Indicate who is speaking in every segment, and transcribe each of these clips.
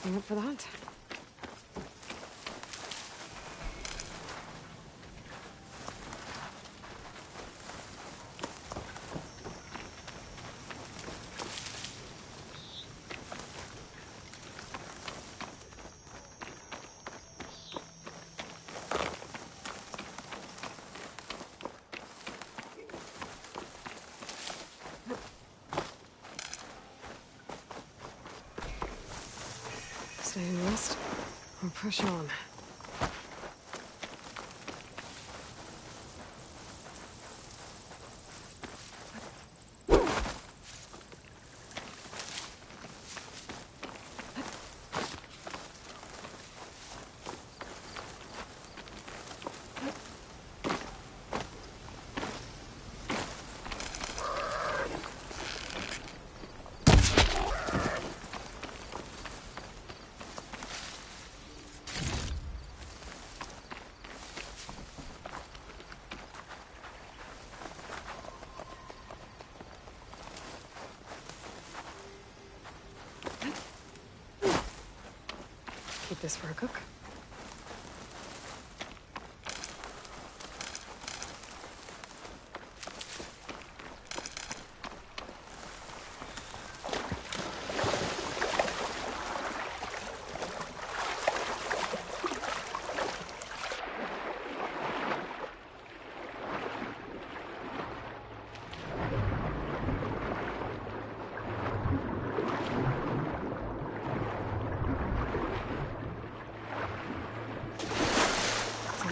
Speaker 1: Anything up for that? Stay in rest or push on. Keep this for a cook.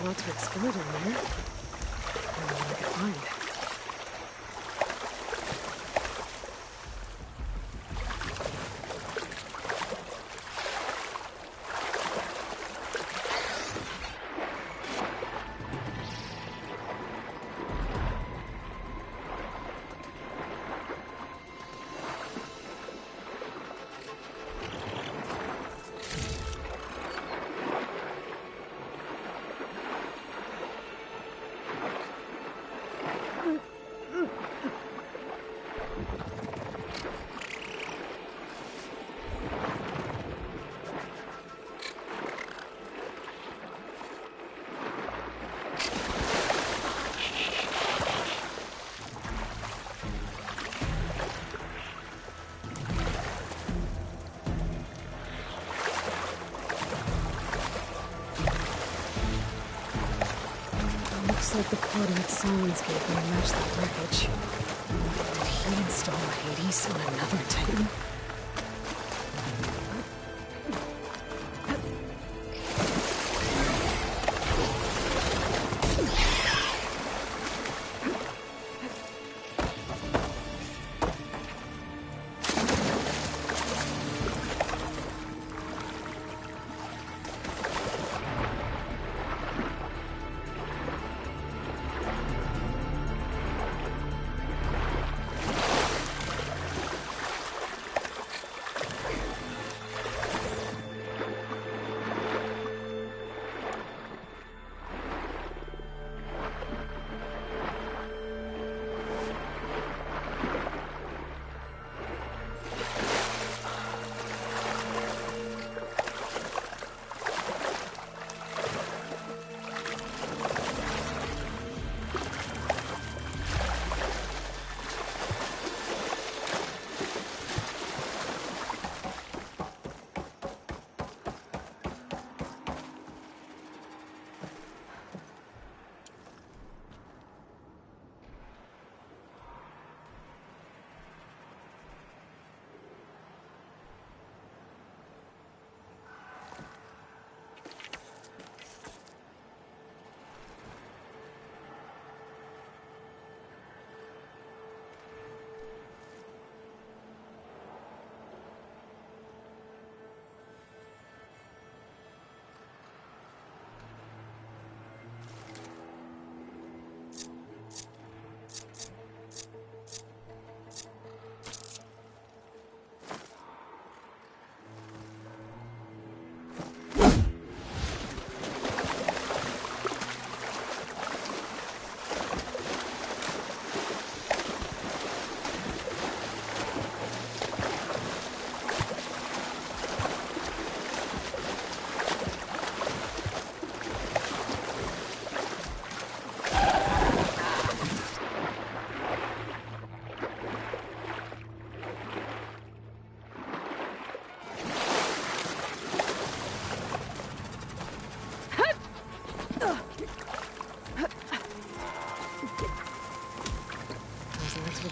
Speaker 1: Not to explore down there. I don't know what I could find. Looks like the coordinate Simons gave me matched that wreckage. Did he install Hades on another Titan?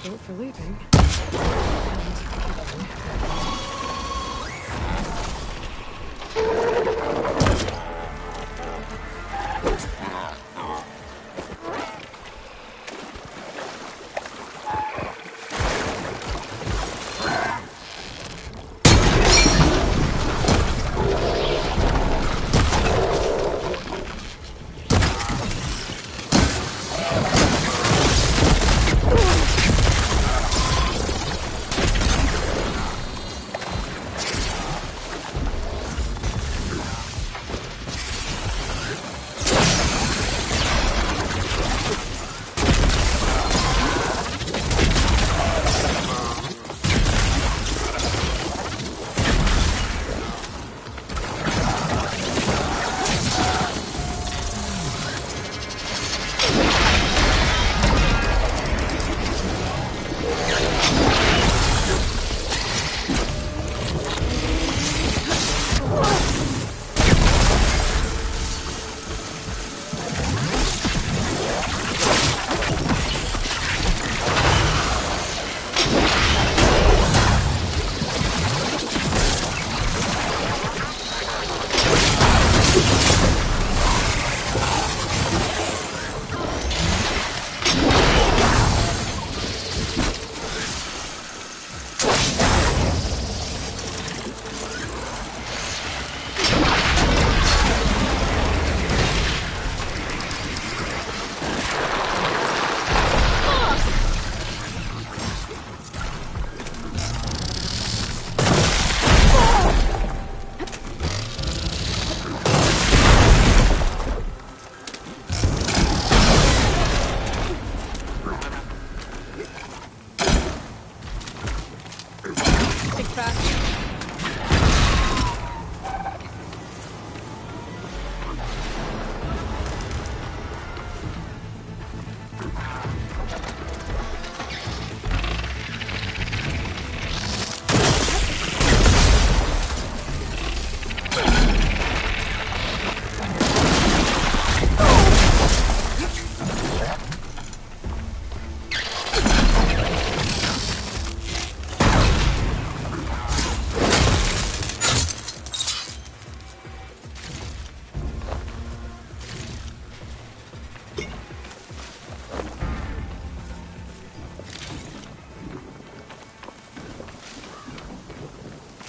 Speaker 1: built for leaping.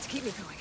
Speaker 1: Keep me going.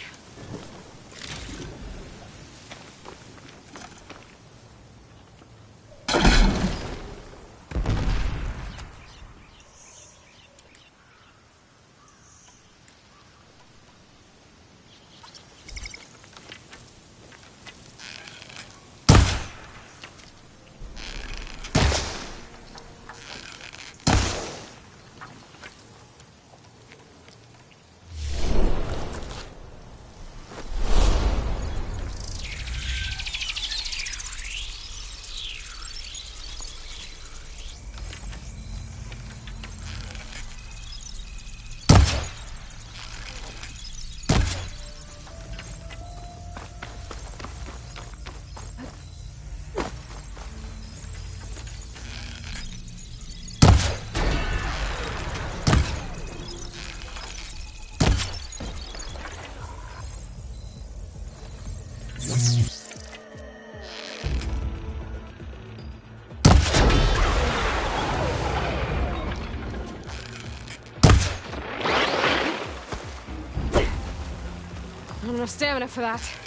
Speaker 1: I don't have enough stamina for that.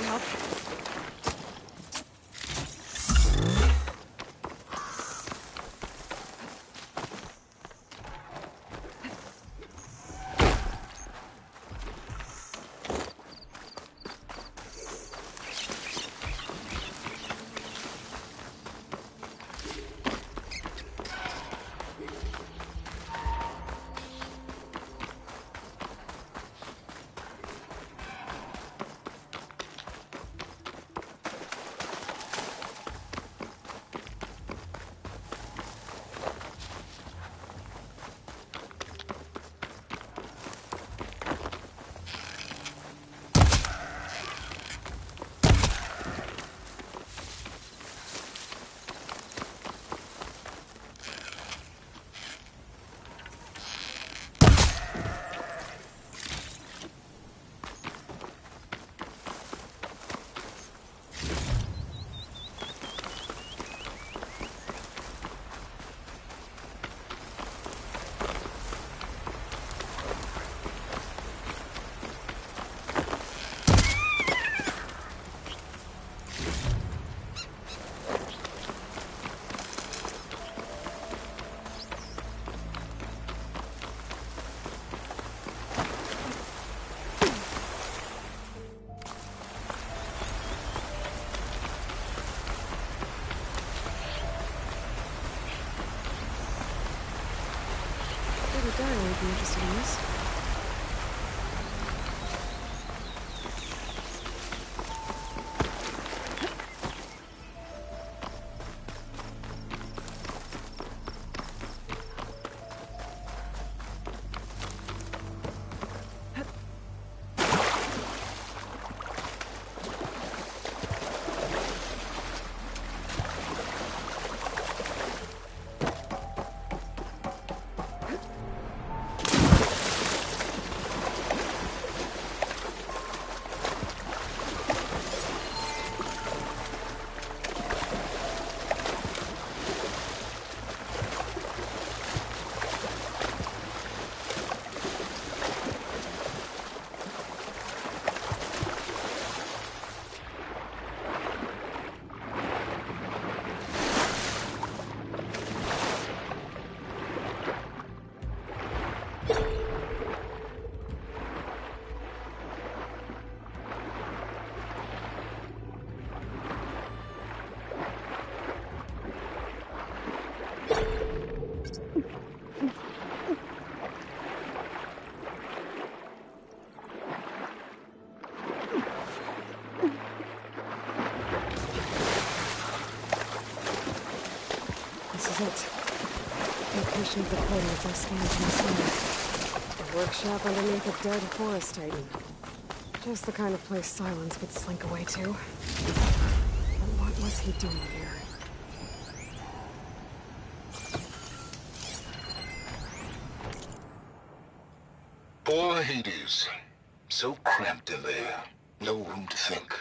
Speaker 1: help. The diary would be interested in this. It. Location of the coordinates I scanned from the sky. A workshop underneath a dead forest titan. Just the kind of place Silence would slink away to. But what was he doing here?
Speaker 2: Poor Hades. So cramped in there. No room to think.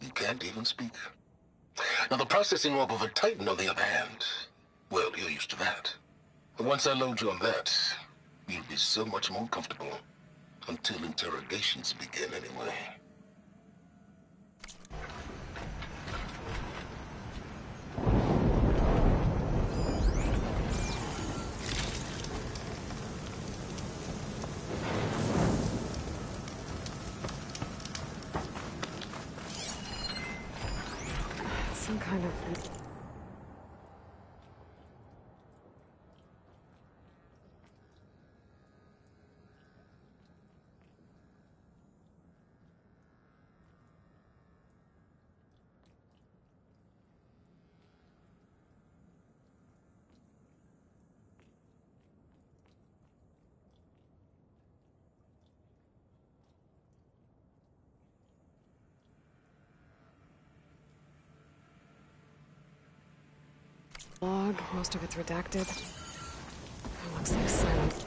Speaker 2: You can't even speak. Now, the processing orb of a Titan, on the other hand, well, you're used to that. But once I load you on that, you'll be so much more comfortable. Until interrogations begin, anyway.
Speaker 1: Some kind of... log, most of it's redacted. It looks like Silence.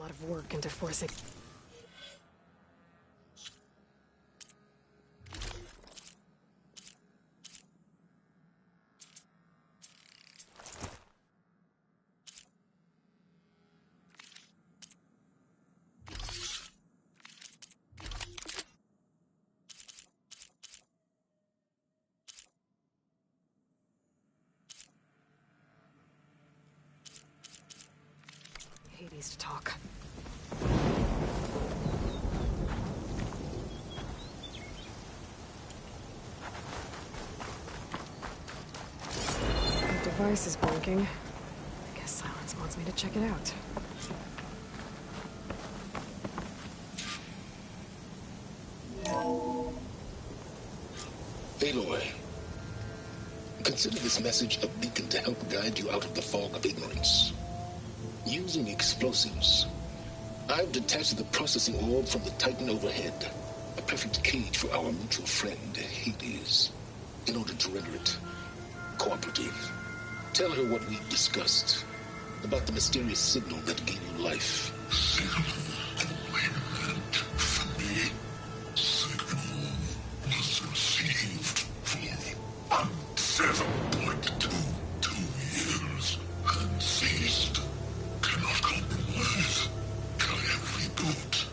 Speaker 1: lot of work into forcing... Hades to talk. The device is blinking. I guess Silence wants me to check it out.
Speaker 2: Aloy, consider this message a beacon to help guide you out of the fog of ignorance. Using explosives, I've detached the processing orb from the Titan overhead, a perfect cage for our mutual friend, Hades, in order to render it cooperative. Tell her what we discussed about the mysterious signal that gave you life.
Speaker 3: Signal only meant for me. Signal was received for 7.22 years and ceased. Cannot compromise. Can reboot.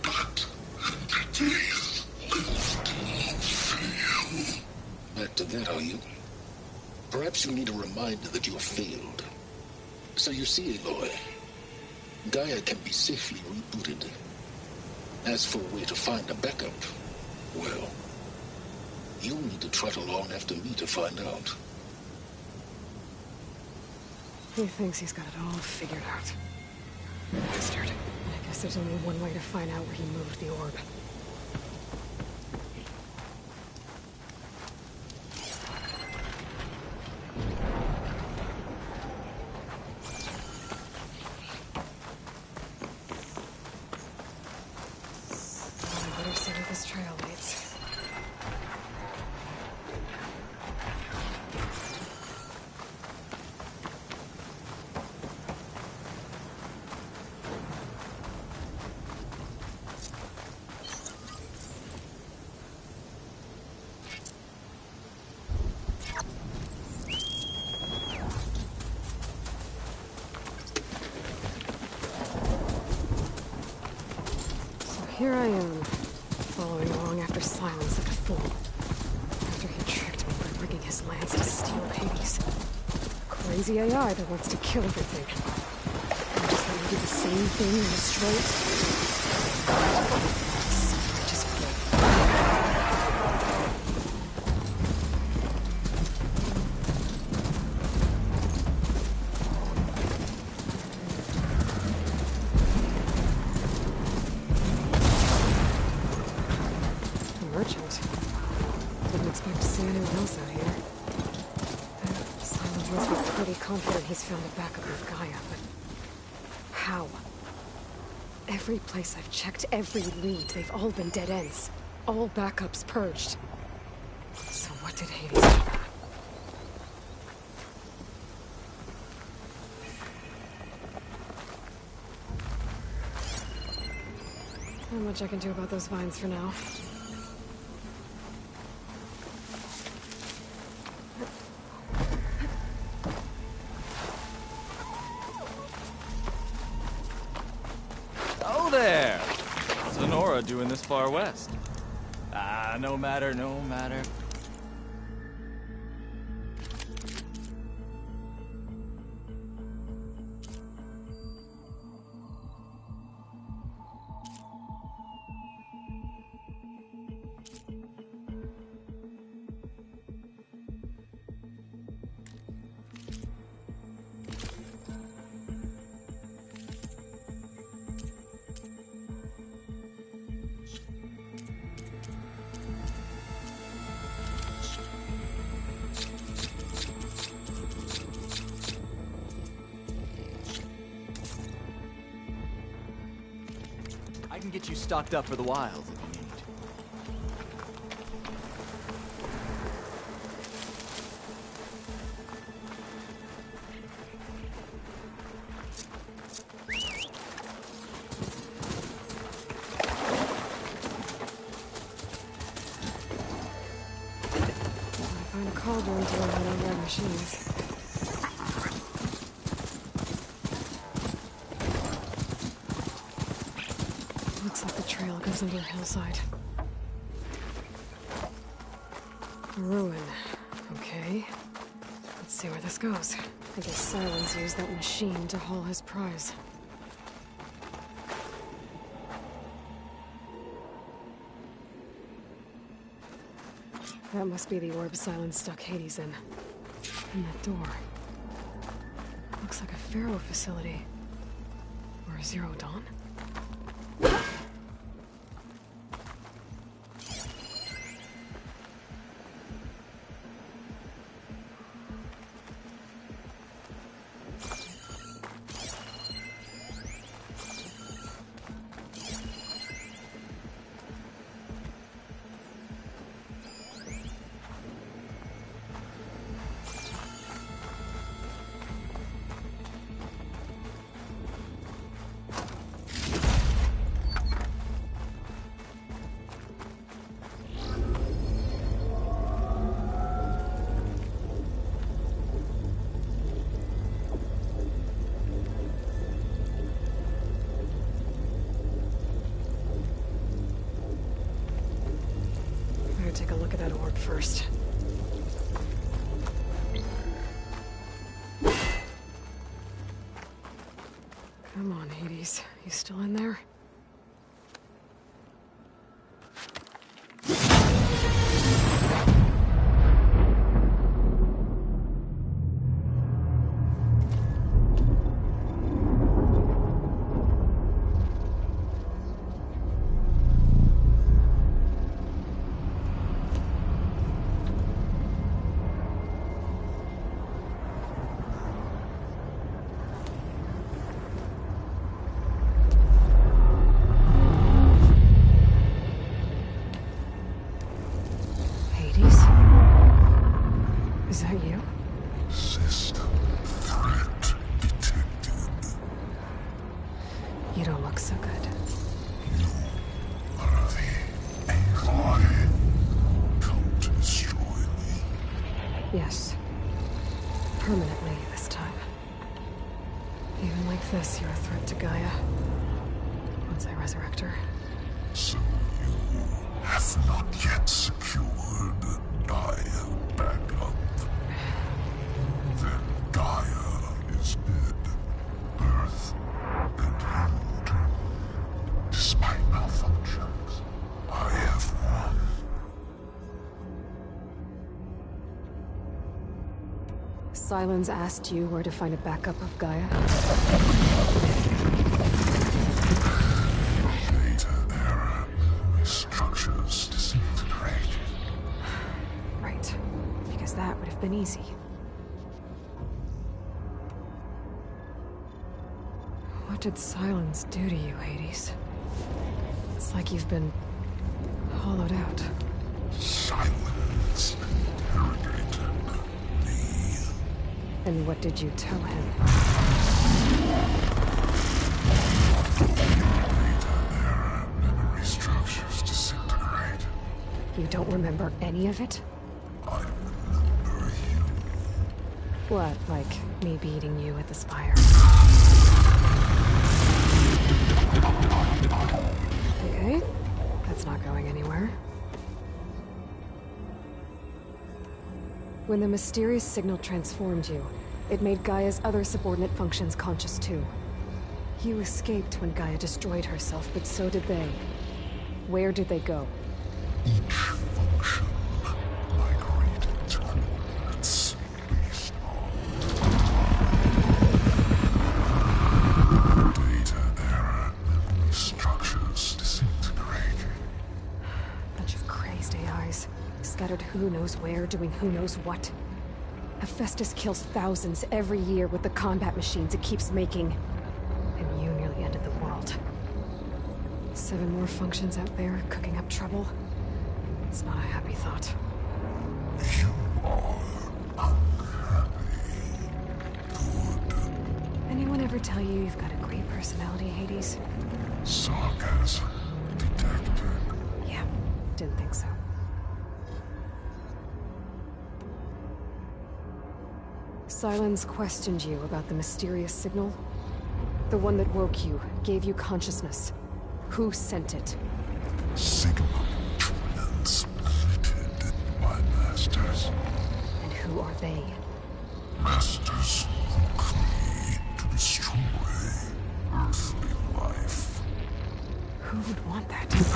Speaker 3: But entities live to fail.
Speaker 2: Back to that, are you? Perhaps you need a reminder that you have failed. So you see, Aloy, Gaia can be safely rebooted. As for a way to find a backup, well, you'll need to trot along after me to find out.
Speaker 1: He thinks he's got it all figured out. Bastard. I guess there's only one way to find out where he moved the orb. I better see where this trail leads. Here I am, following along after Silence like a fool. After he tricked me by rigging his lance to steal Hades. Crazy AI that wants to kill everything. And just let me do the same thing and destroy it. Just merchant. Didn't expect to see anyone else out here. Silence must be pretty confident he's found a backup with Gaia, but... how? Every place I've checked, every lead, they've all been dead ends. All backups purged. So what did Hades do? Not much I can do about those vines for now.
Speaker 4: Oh there! Sonora doing this far west. Ah, no matter, no matter. I can get you stocked up for the wilds if you need.
Speaker 1: find a cauldron to learn how to run machines. Looks like the trail goes under a hillside. A ruin. Okay. Let's see where this goes. I guess Silence used that machine to haul his prize. That must be the orb Silence stuck Hades in. And that door. Looks like a Pharaoh facility. Or a Zero Dawn? Take a look at that orb first. Come on, Hades. You still in there? Is that you?
Speaker 3: System threat detected.
Speaker 1: You don't look so good.
Speaker 3: You are the AI come to destroy me.
Speaker 1: Yes. Permanently this time. Even like this, you're a threat to Gaia. Once I resurrect her.
Speaker 3: So you have not yet secured Gaia back up. Then Gaia is dead. Earth and you too. Despite malfunctions, I have won.
Speaker 1: Silence asked you where to find a backup of Gaia?
Speaker 3: Data error. Structures disintegrate.
Speaker 1: Right. Because that would have been easy. What did Silence do to you, Hades? It's like you've been hollowed out.
Speaker 3: Silence interrogated me.
Speaker 1: And what did you tell him?
Speaker 3: Data error. Memory structures disintegrate.
Speaker 1: You don't remember any of it?
Speaker 3: I remember you.
Speaker 1: What, like me beating you at the spire? Okay, that's not going anywhere. When the mysterious signal transformed you, it made Gaia's other subordinate functions conscious too. You escaped when Gaia destroyed herself, but so did they. Where did they go?
Speaker 3: Each function migrated to coordinates based on data error. Memory structures disintegrating.
Speaker 1: Bunch of crazed AIs, scattered who knows where, doing who knows what. Hephaestus kills thousands every year with the combat machines it keeps making. And you nearly ended the world. 7 more functions out there, cooking up trouble. It's not a happy thought.
Speaker 3: You are unhappy. Good.
Speaker 1: Anyone ever tell you you've got a great personality, Hades?
Speaker 3: Sarcasm detected.
Speaker 1: Yeah, didn't think so. Silence questioned you about the mysterious signal? The one that woke you, gave you consciousness. Who sent it?
Speaker 3: Signal transmitted by masters.
Speaker 1: And who are they?
Speaker 3: Masters who create to destroy earthly life.
Speaker 1: Who would want that?
Speaker 3: Data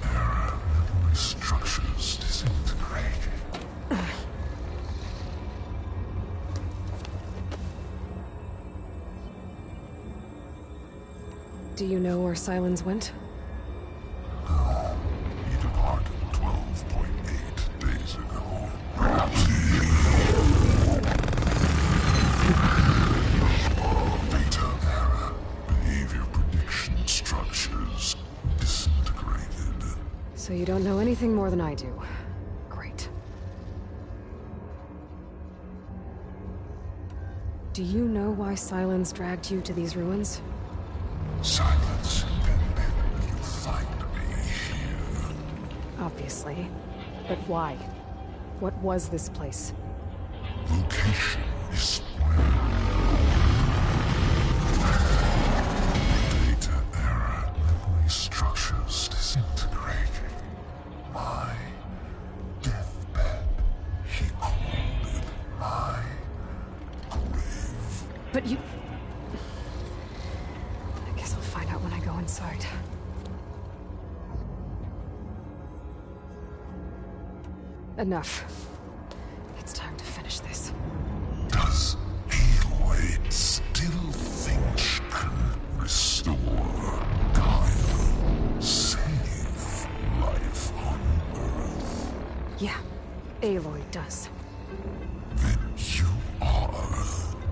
Speaker 3: error, memory structures disintegrating.
Speaker 1: Do you know where Silence went?
Speaker 3: No, he departed 12.8 days ago. Perhaps data error, behavior prediction structures disintegrated.
Speaker 1: So you don't know anything more than I do. Great. Do you know why Silence dragged you to these ruins?
Speaker 3: Silence intended you find me here.
Speaker 1: Obviously. But why? What was this place?
Speaker 3: Location is where data error, memory structures disintegrating. My deathbed, he called it my grave.
Speaker 1: But you... I guess I'll find out when I go inside. Enough. It's time to finish this.
Speaker 3: Does Aloy still think she can restore Gaia, save life on Earth?
Speaker 1: Yeah, Aloy does.
Speaker 3: Then you are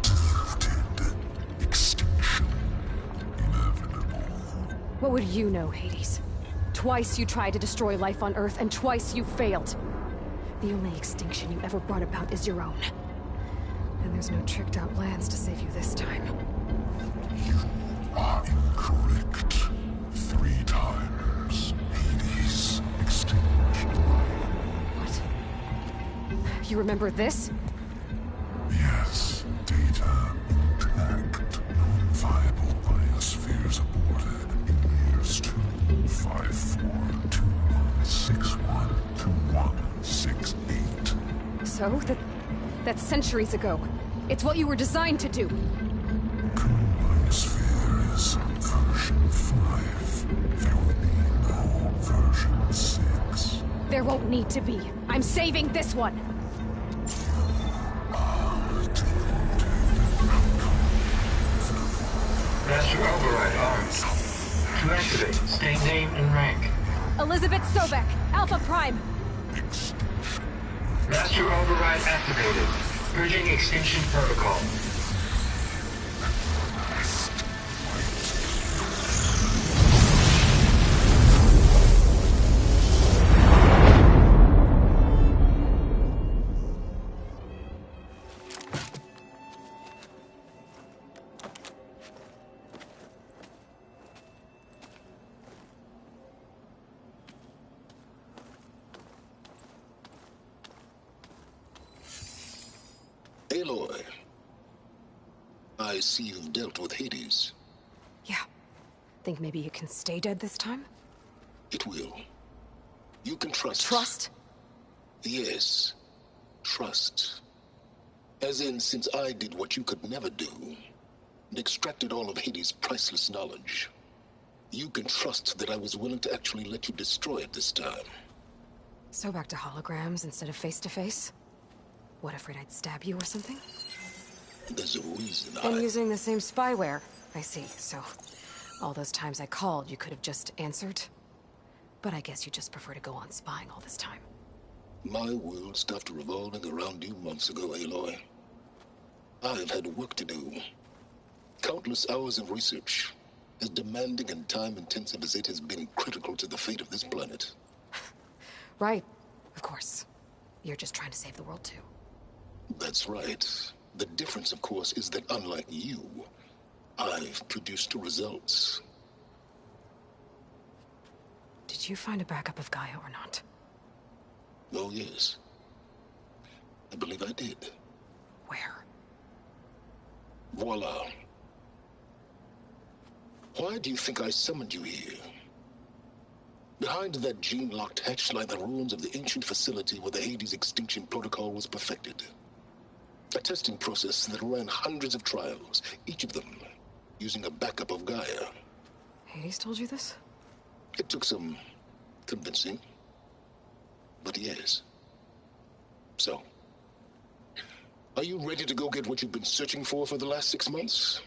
Speaker 3: deluded. Extinction inevitable.
Speaker 1: What would you know, Hades? Twice you tried to destroy life on Earth, and twice you failed. The only extinction you ever brought about is your own. And there's no tricked-out lands to save you this time.
Speaker 3: You are incorrect. 3 times. Hades extinguished life.
Speaker 1: What? You remember this?
Speaker 3: Yes, data intact. Non-viable biospheres aborted in years 254, 2161, 2168.
Speaker 1: So? That's centuries ago. It's what you were designed to do.
Speaker 3: Biosphere is version 5. There will be no version 6.
Speaker 1: There won't need to be. I'm saving this one.
Speaker 5: Master override armed. To activate, state name and rank.
Speaker 1: Elizabeth Sobek, Alpha Prime.
Speaker 5: Master override activated. Purging extinction protocol.
Speaker 2: Aloy, I see you've dealt with Hades.
Speaker 1: Yeah. Think maybe you can stay dead this time?
Speaker 2: It will. You can trust.
Speaker 1: Trust?
Speaker 2: Yes. Trust. As in, since I did what you could never do, and extracted all of Hades' priceless knowledge, you can trust that I was willing to actually let you destroy it this time.
Speaker 1: So back to holograms instead of face-to-face? What, afraid I'd stab you or something?
Speaker 2: There's a reason
Speaker 1: And using the same spyware. I see, so... all those times I called, you could have just answered? But I guess you just prefer to go on spying all this time.
Speaker 2: My world stopped revolving around you months ago, Aloy. I've had work to do. Countless hours of research, as demanding and time-intensive as it has been critical to the fate of this planet.
Speaker 1: Right, of course. You're just trying to save the world, too.
Speaker 2: That's right. The difference, of course, is that unlike you, I've produced results.
Speaker 1: Did you find a backup of Gaia or not?
Speaker 2: Oh, yes. I believe I did.
Speaker 1: Where?
Speaker 2: Voila. Why do you think I summoned you here? Behind that gene-locked hatch lie the ruins of the ancient facility where the Hades extinction protocol was perfected. A testing process that ran hundreds of trials, each of them using a backup of Gaia.
Speaker 1: Hades told you this?
Speaker 2: It took some convincing, but yes. So, are you ready to go get what you've been searching for the last 6 months?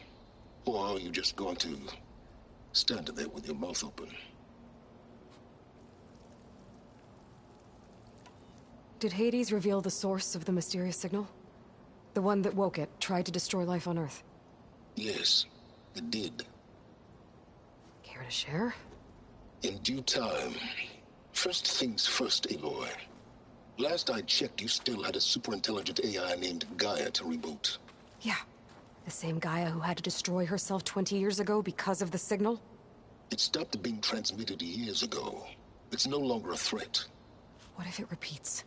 Speaker 2: Or are you just going to stand there with your mouth open?
Speaker 1: Did Hades reveal the source of the mysterious signal? The one that woke it, tried to destroy life on Earth?
Speaker 2: Yes, it did.
Speaker 1: Care to share?
Speaker 2: In due time. First things first, Aloy. Last I checked, you still had a superintelligent AI named Gaia to reboot.
Speaker 1: Yeah. The same Gaia who had to destroy herself 20 years ago because of the signal?
Speaker 2: It stopped being transmitted years ago. It's no longer a threat.
Speaker 1: What if it repeats?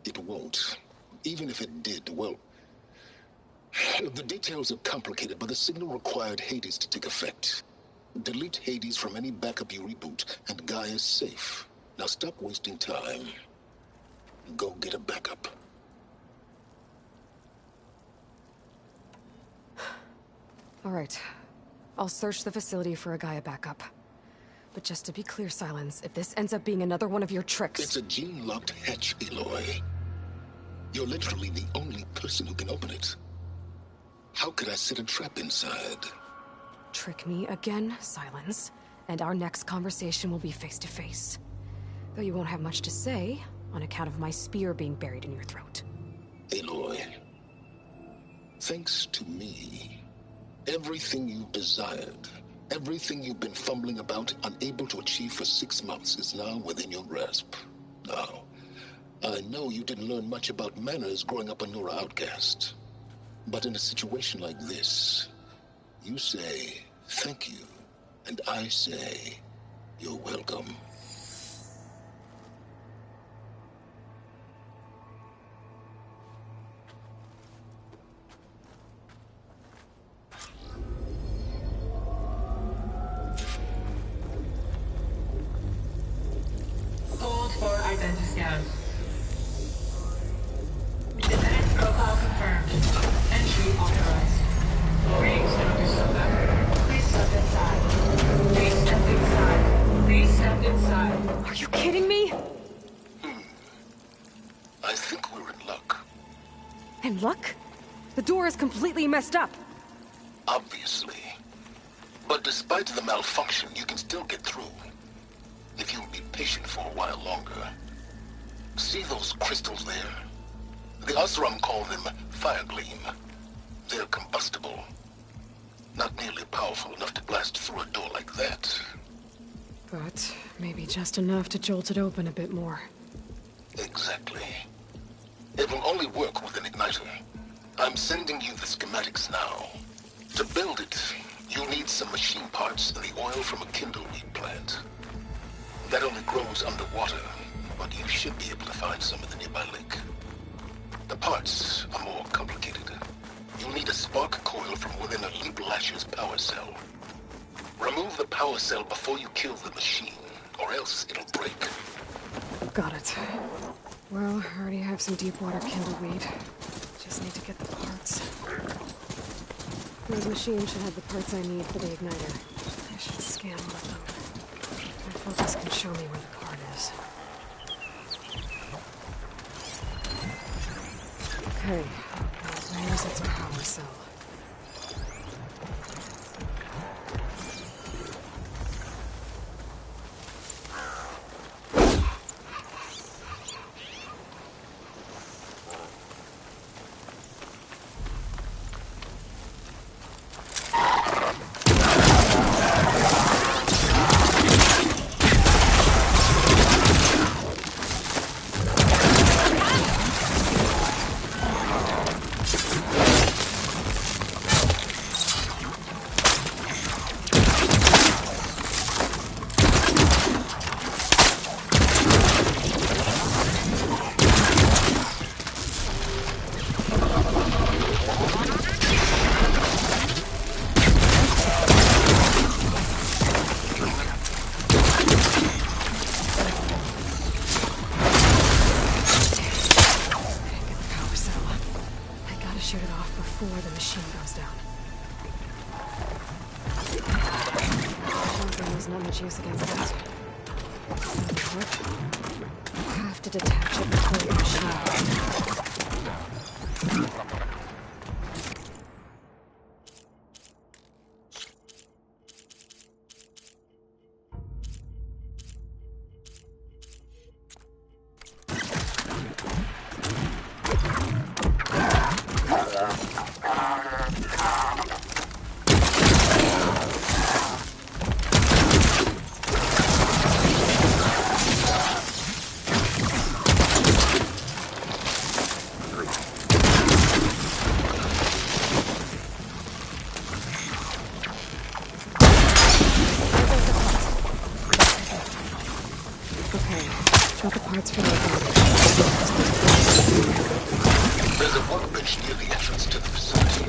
Speaker 2: It won't. Even if it did, well... The details are complicated, but the signal required Hades to take effect. Delete Hades from any backup you reboot, and Gaia's safe. Now stop wasting time. Go get a backup.
Speaker 1: All right. I'll search the facility for a Gaia backup. But just to be clear, Silence, if this ends up being another one of your tricks...
Speaker 2: It's a gene-locked hatch, Aloy. You're literally the only person who can open it. How could I set a trap inside?
Speaker 1: Trick me again, Silence, and our next conversation will be face-to-face. Though you won't have much to say, on account of my spear being buried in your throat.
Speaker 2: Aloy, thanks to me, everything you desired, everything you've been fumbling about, unable to achieve for 6 months, is now within your grasp. Now, I know you didn't learn much about manners growing up a Nora outcast. But in a situation like this, you say, thank you, and I say, you're welcome.
Speaker 5: Hold for identity scan. Defendant profile confirmed. Entry authorized. Greetings, Dr. Silva. Please step inside. Please step inside. Please step inside.
Speaker 1: Are you kidding me?
Speaker 2: I think we're in luck.
Speaker 1: And luck? The door is completely messed up.
Speaker 2: Obviously. But despite the malfunction, you can still get through. If you'll be patient for a while longer. See those crystals there? The Osram call them fire gleam. They're combustible. Not nearly powerful enough to blast through a door like that.
Speaker 1: But maybe just enough to jolt it open a bit more.
Speaker 2: Exactly. It will only work with an igniter. I'm sending you the schematics now. To build it, you'll need some machine parts and the oil from a kindleweed plant. That only grows underwater, but you should be able to find some in the nearby lake. The parts are more complicated. You'll need a spark coil from within a Lip-Lasher's power cell. Remove the power cell before you kill the machine, or else it'll break.
Speaker 1: Got it. Well, I already have some deep water kindleweed. Just need to get the parts. Those machines should have the parts I need for the igniter. I should scan one of them. My focus can show me where the card is. Okay, where's its power cell? the machine goes down. There's not much use against that. That'll work. I have to detach it before the machine.
Speaker 2: There's a workbench near the entrance to the facility.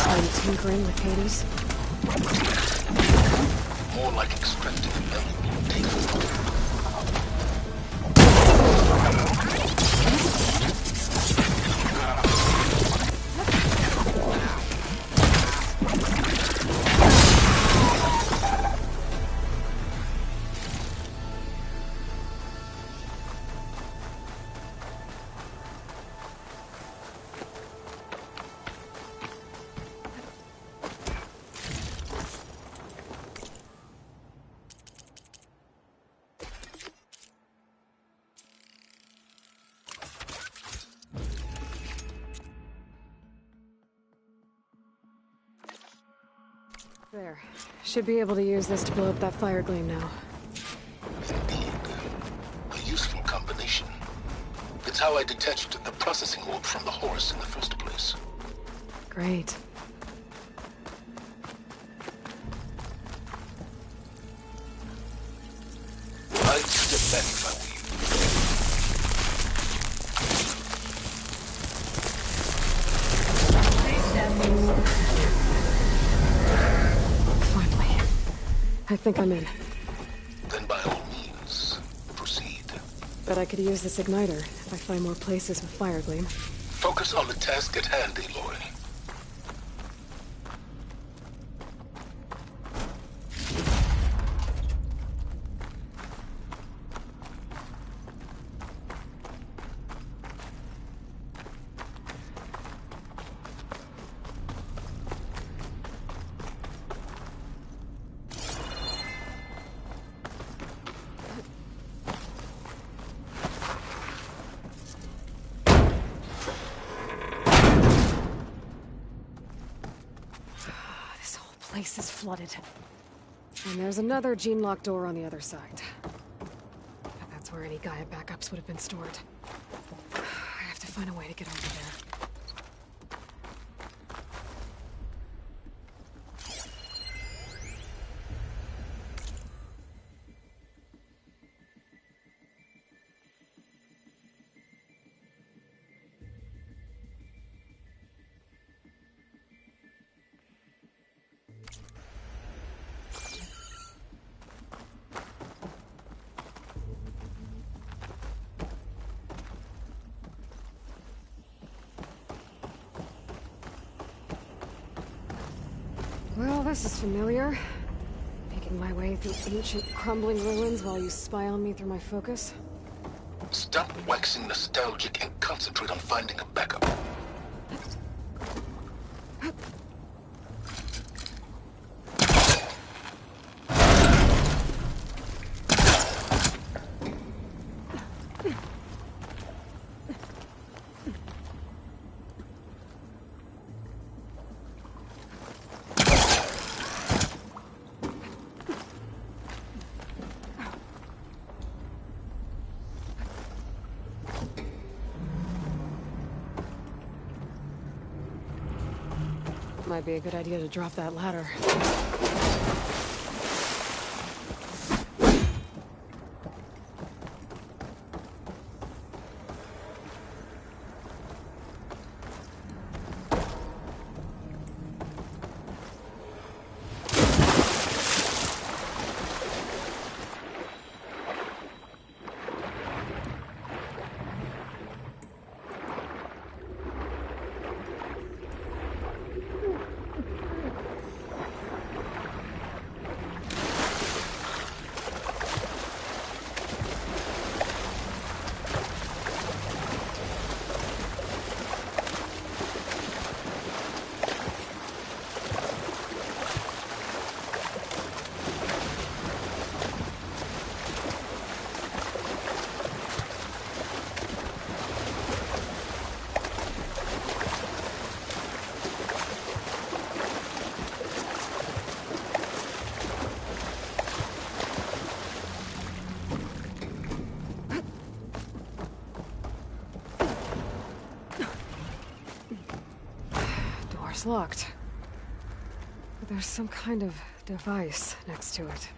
Speaker 1: I'm tinkering with Hades.
Speaker 2: More like extracting valuable data.
Speaker 1: There. Should be able to use this to blow up that fire gleam now.
Speaker 2: Indeed. A useful combination. It's how I detached the processing orb from the horse in the first place.
Speaker 1: Great.
Speaker 2: I'd step back if I were you.
Speaker 1: Finally. I think I'm in.
Speaker 2: Then by all means, proceed.
Speaker 1: Bet I could use this igniter if I find more places with fire gleam.
Speaker 2: Focus on the task at hand, Aloy.
Speaker 1: Place is flooded. And there's another gene-locked door on the other side. That's where any Gaia backups would have been stored. I have to find a way to get over there. Well, this is familiar. Making my way through ancient, crumbling ruins while you spy on me through my focus.
Speaker 2: Stop waxing nostalgic and concentrate on finding a backup.
Speaker 1: Might be a good idea to drop that ladder. It's locked. But there's some kind of device next to it.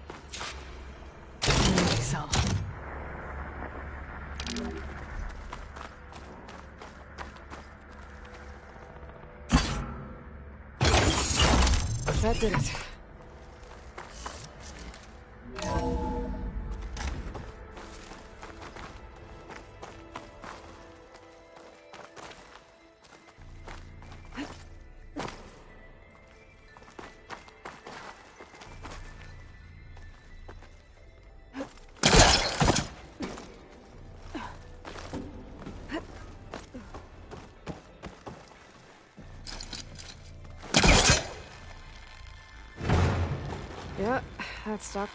Speaker 1: Energy cell. That did it. Yeah, that's stuck.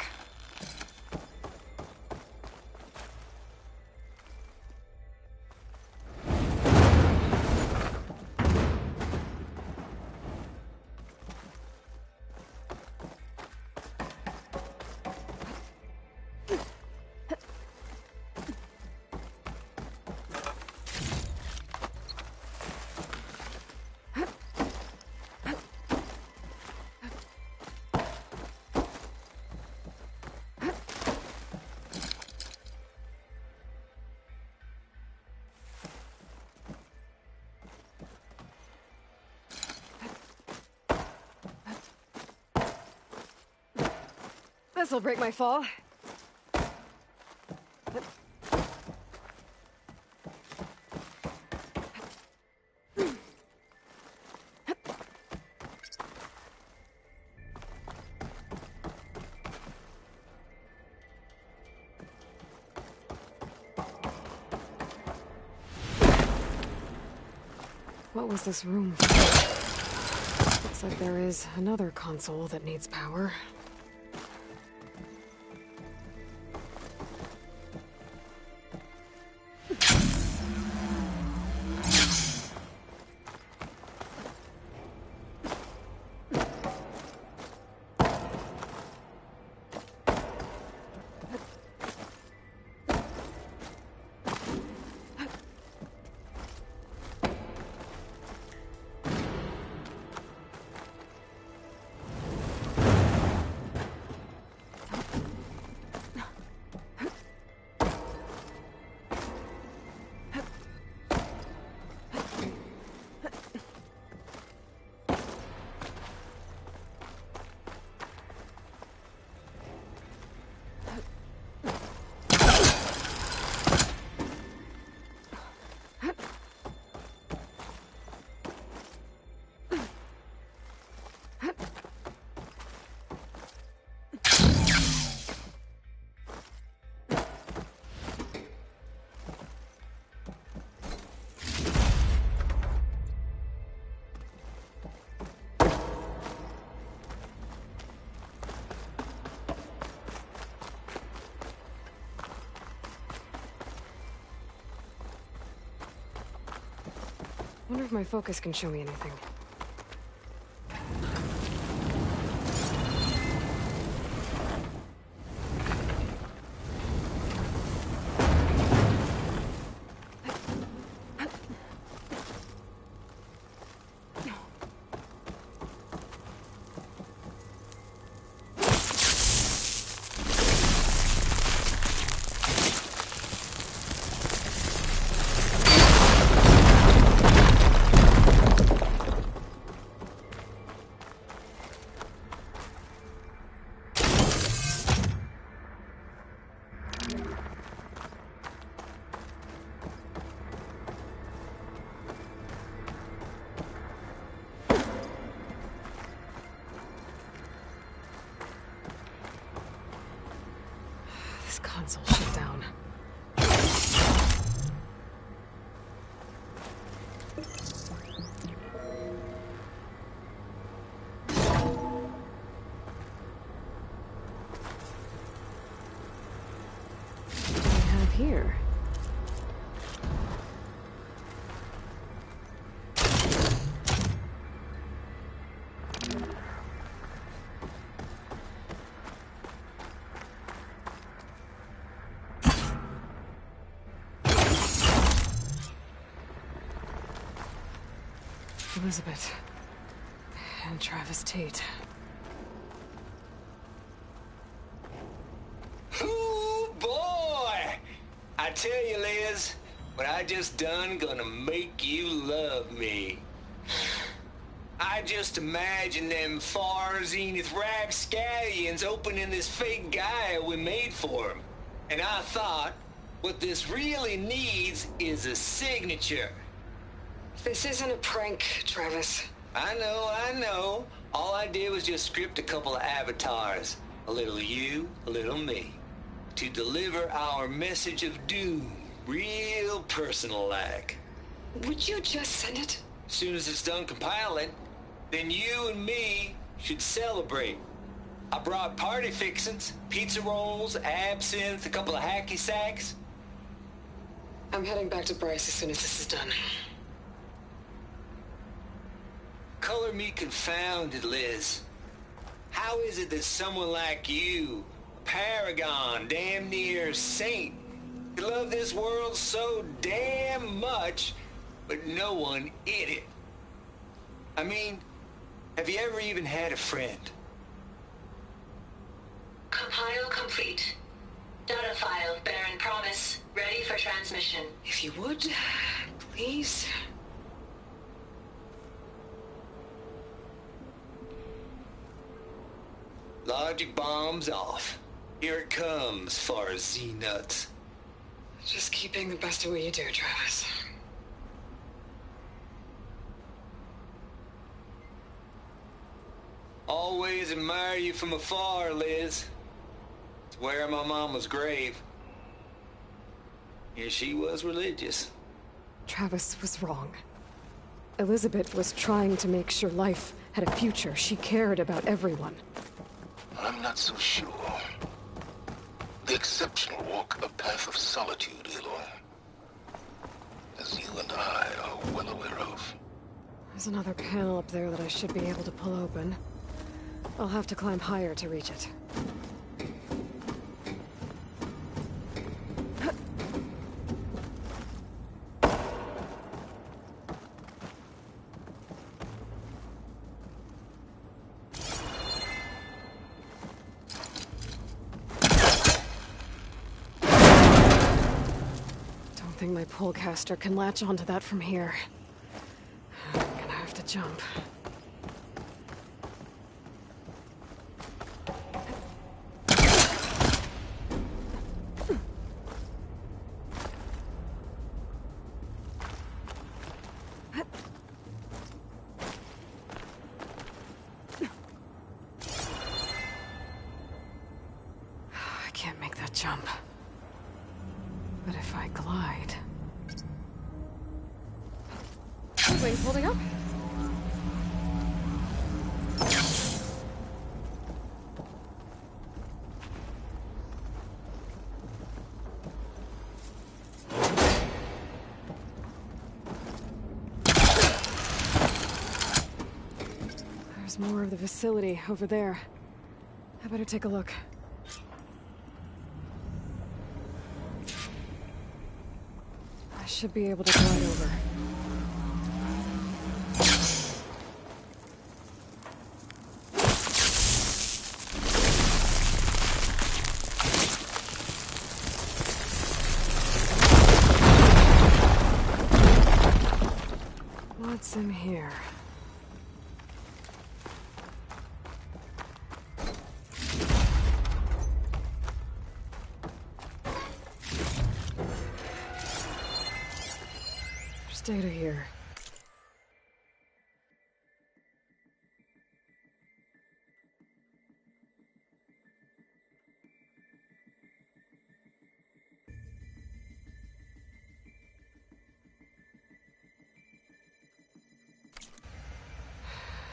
Speaker 1: This'll break my fall. What was this room for? Looks like there is another console that needs power. Wonder if my focus can show me anything. This console shut down. What do we have here? Elizabeth. and Travis Tate.
Speaker 6: Ooh, boy! I tell you, Liz, what I just done gonna make you love me. I just imagine them far zenith rapscallions opening this fake guy we made for him. And I thought, what this really needs is a signature.
Speaker 1: This isn't a prank, Travis.
Speaker 6: I know. All I did was just script a couple of avatars. A little you, a little me. To deliver our message of doom, real personal-like.
Speaker 1: Would you just send it?
Speaker 6: As soon as it's done compiling, then you and me should celebrate. I brought party fixins, pizza rolls, absinthe, a couple of hacky sacks.
Speaker 1: I'm heading back to Bryce as soon as this is done.
Speaker 6: Color me confounded, Liz. How is it that someone like you, a paragon, damn near saint, could love this world so damn much, but no one in it? I mean, have you ever even had a friend?
Speaker 5: Compile complete. Data file bearing promise ready for transmission.
Speaker 1: If you would, please.
Speaker 6: Logic bombs off. Here it comes, far as Z-nuts.
Speaker 1: Just keep being the best at what you do, Travis.
Speaker 6: Always admire you from afar, Liz. It's where my mama's grave. Yeah, she was religious.
Speaker 1: Travis was wrong. Elizabeth was trying to make sure life had a future. She cared about everyone.
Speaker 2: I'm not so sure. The exceptional walk a path of solitude, Aloy. As you and I are well aware of.
Speaker 1: There's another panel up there that I should be able to pull open. I'll have to climb higher to reach it. Don't think my pullcaster can latch onto that from here. I'm gonna have to jump. I can't make that jump. But if I glide... Wings holding up? There's more of the facility over there. I better take a look. I should be able to glide over. What's in here? There's data here.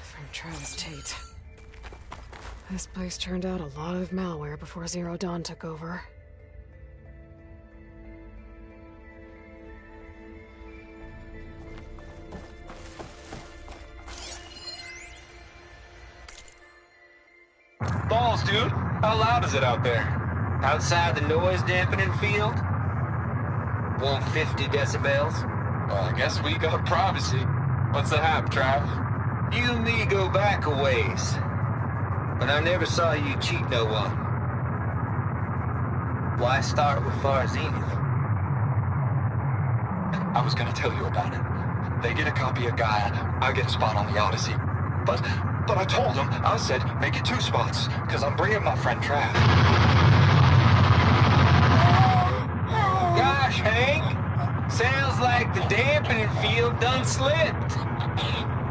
Speaker 1: From Travis Tate. This place turned out a lot of malware before Zero Dawn took over.
Speaker 6: Balls, dude. How loud is it out there? Outside the noise dampening field? 150 decibels?
Speaker 7: Well, I guess we got privacy. What's the hap, Trav?
Speaker 6: You and me go back a ways, but I never saw you cheat no one. Why start with Far Zenith?
Speaker 7: I was gonna tell you about it. They get a copy of Gaia, I get a spot on the Odyssey. But I told them, I said, make it 2 spots, because I'm bringing my friend Trav.
Speaker 6: Gosh, Hank, sounds like the dampening field done slipped.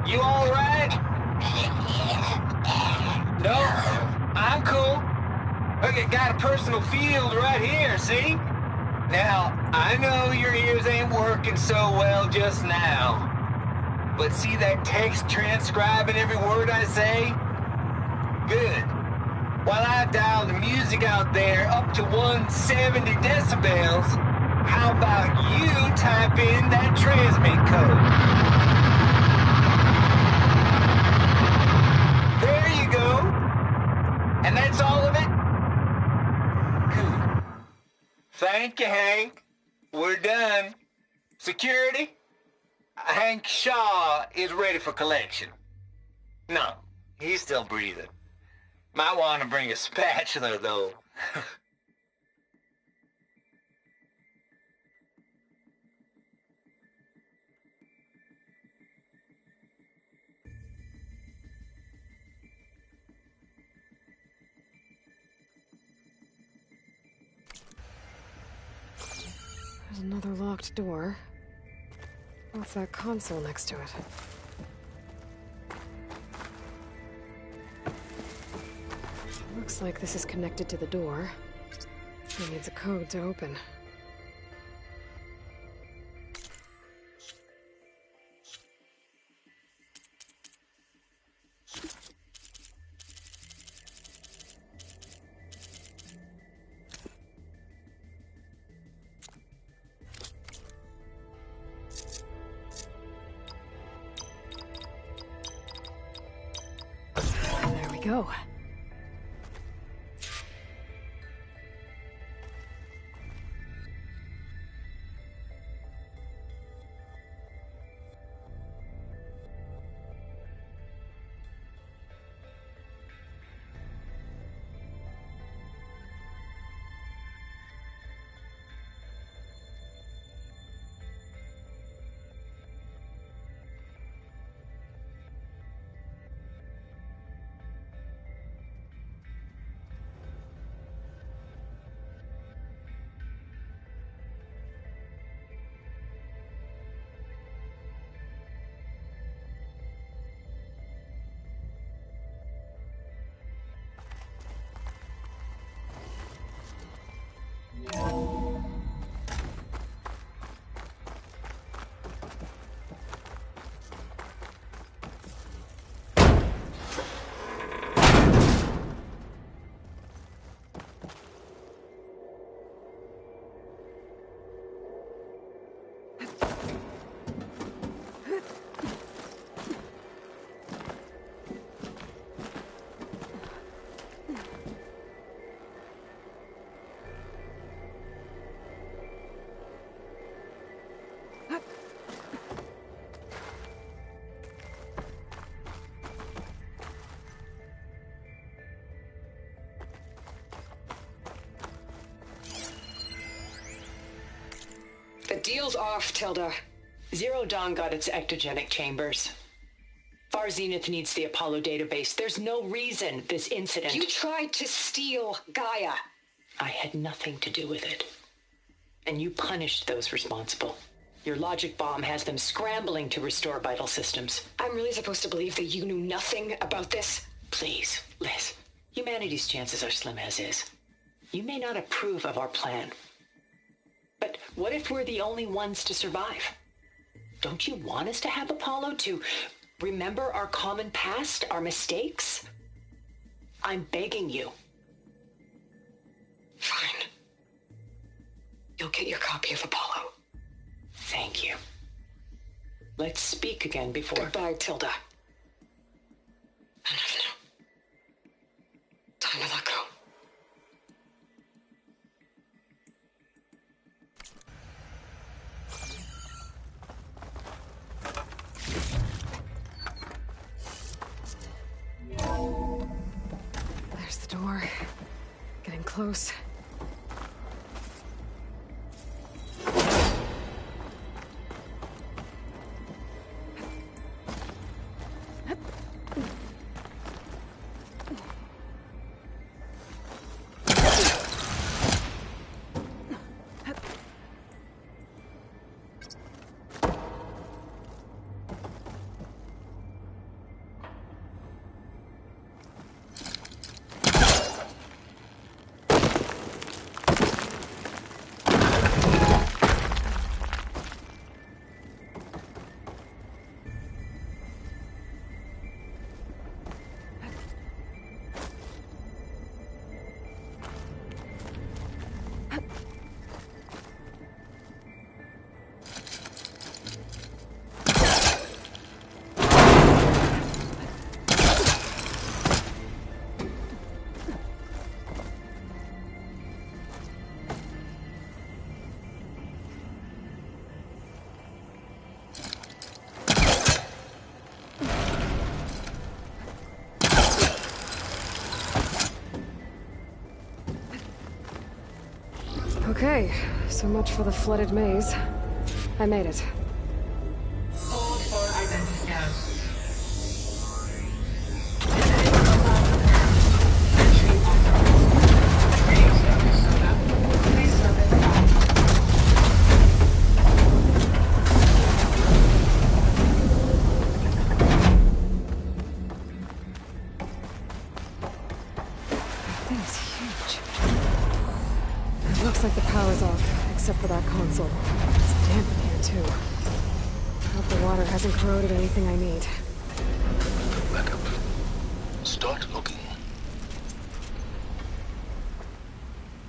Speaker 6: You all right? No, I'm cool. Look, I got a personal field right here, see? Now, I know your ears ain't working so well just now. But see that text transcribing every word I say? Good. While I dial the music out there up to 170 decibels, how about you type in that transmit code? There you go. And that's all of it? Good. Thank you, Hank. We're done. Security? Hank Shaw is ready for collection. No, he's still breathing. Might want to bring a spatula, though.
Speaker 1: There's another locked door. What's that console next to it? Looks like this is connected to the door. It needs a code to open. There we go.
Speaker 8: The deal's off, Tilda. Zero Dawn got its ectogenic chambers. Far Zenith needs the Apollo database. There's no reason this incident...
Speaker 1: You tried to steal Gaia.
Speaker 8: I had nothing to do with it. And you punished those responsible. Your logic bomb has them scrambling to restore vital systems.
Speaker 1: I'm really supposed to believe that you knew nothing about this?
Speaker 8: Please, Liz. Humanity's chances are slim as is. You may not approve of our plan. But what if we're the only ones to survive? Don't you want us to have Apollo to remember our common past, our mistakes? I'm begging you.
Speaker 1: Fine. You'll get your copy of Apollo.
Speaker 8: Thank you. Let's speak again before...
Speaker 1: Goodbye, Tilda. Enough now. Time to let go. more. Getting close. Okay, so much for the flooded maze. I made it.
Speaker 5: Hold for identity scan. Entry authorized. Greetings, Dr. Soda. Please step inside.
Speaker 1: That thing is huge. It looks like the power's off, except for that console. It's damp in here, too. Hope the water hasn't corroded anything I need.
Speaker 2: Back up. Start looking.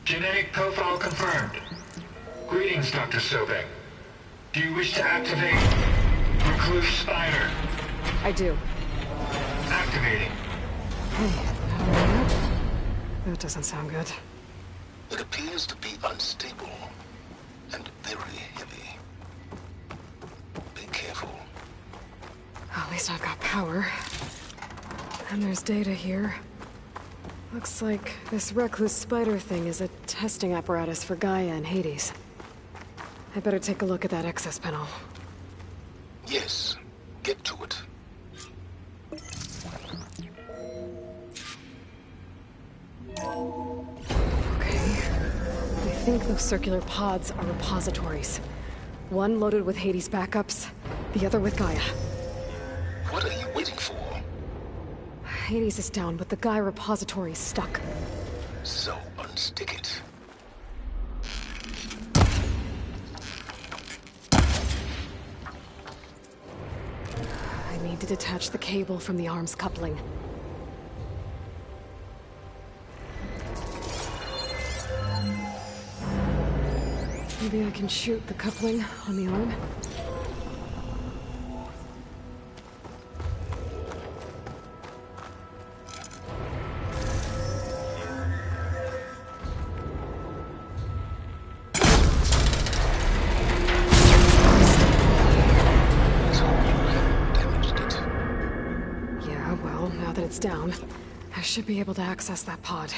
Speaker 9: Genetic profile confirmed. Greetings, Dr. Sobek. Do you wish to activate Recluse Spider?
Speaker 1: I do.
Speaker 9: Activating.
Speaker 1: Hey, power up? That doesn't sound good.
Speaker 2: It appears to be unstable and very heavy. Be careful.
Speaker 1: At least I've got power. And there's data here. Looks like this recluse spider thing is a testing apparatus for Gaia and Hades. I better take a look at that access panel.
Speaker 2: Yes, get to it.
Speaker 1: Okay. I think those circular pods are repositories. One loaded with Hades backups, the other with Gaia.
Speaker 2: What are you waiting for?
Speaker 1: Hades is down, but the Gaia repository is stuck.
Speaker 2: So unstick it.
Speaker 1: I need to detach the cable from the arm's coupling. Maybe I can shoot the coupling on the arm? Yeah, well, now that it's down, I should be able to access that pod.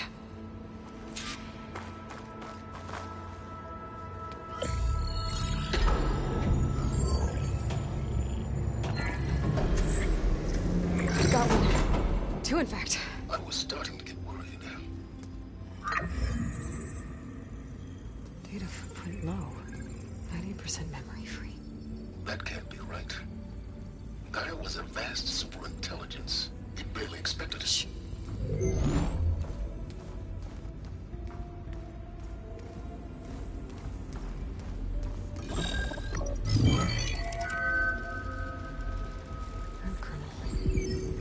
Speaker 1: Got one. Two, in fact.
Speaker 2: I was starting to get worried.
Speaker 1: Data footprint low. 90% memory free.
Speaker 2: That can't be right. Gaia was a vast superintelligence. It barely expected it.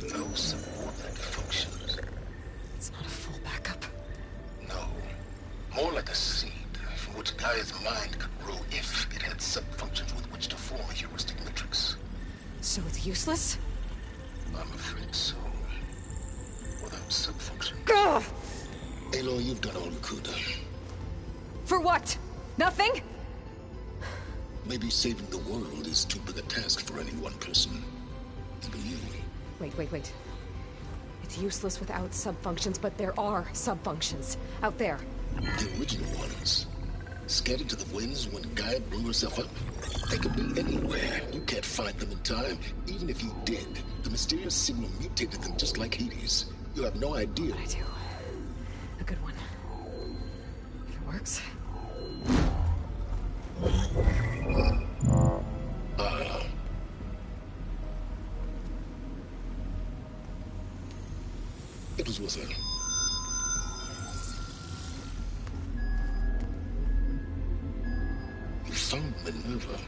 Speaker 2: No subordinate functions.
Speaker 1: It's not a full backup.
Speaker 2: No. More like a seed from which Gaia's mind could grow if it had sub-functions with which to form a heuristic matrix.
Speaker 1: So it's useless?
Speaker 2: I'm afraid so. Without sub-functions.
Speaker 1: Ugh!
Speaker 2: Aloy, you've done all you could.
Speaker 1: For what? Nothing?
Speaker 2: Maybe saving the world is too big a task for any one person. Even you.
Speaker 1: Wait. It's useless without sub-functions, but there are sub-functions. Out there.
Speaker 2: The original ones. Scattered to the winds when Gaia blew herself up? They could be anywhere. You can't find them in time. Even if you did, the mysterious signal mutated them just like Hades. You have no idea.
Speaker 1: What I do. A good one. If it works.
Speaker 2: It was with her. You found Minerva,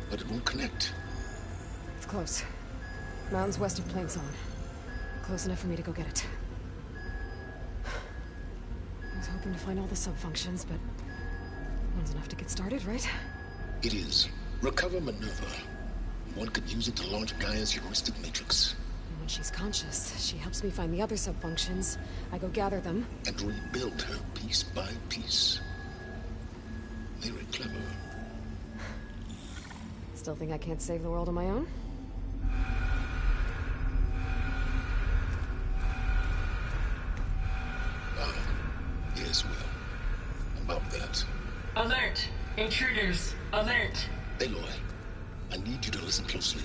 Speaker 2: but it won't connect.
Speaker 1: It's close. Mountains west of Plain Zone. Close enough for me to go get it. I was hoping to find all the sub-functions, but one's enough to get started, right?
Speaker 2: It is. Recover Minerva. One could use it to launch Gaia's heuristic matrix.
Speaker 1: And when she's conscious, she helps me find the other sub-functions. I go gather them.
Speaker 2: And rebuild her piece by piece. Very clever.
Speaker 1: Still think I can't save the world on my own?
Speaker 2: Yes, well. About that.
Speaker 5: Alert! Intruders! Alert!
Speaker 2: Aloy, I need you to listen closely.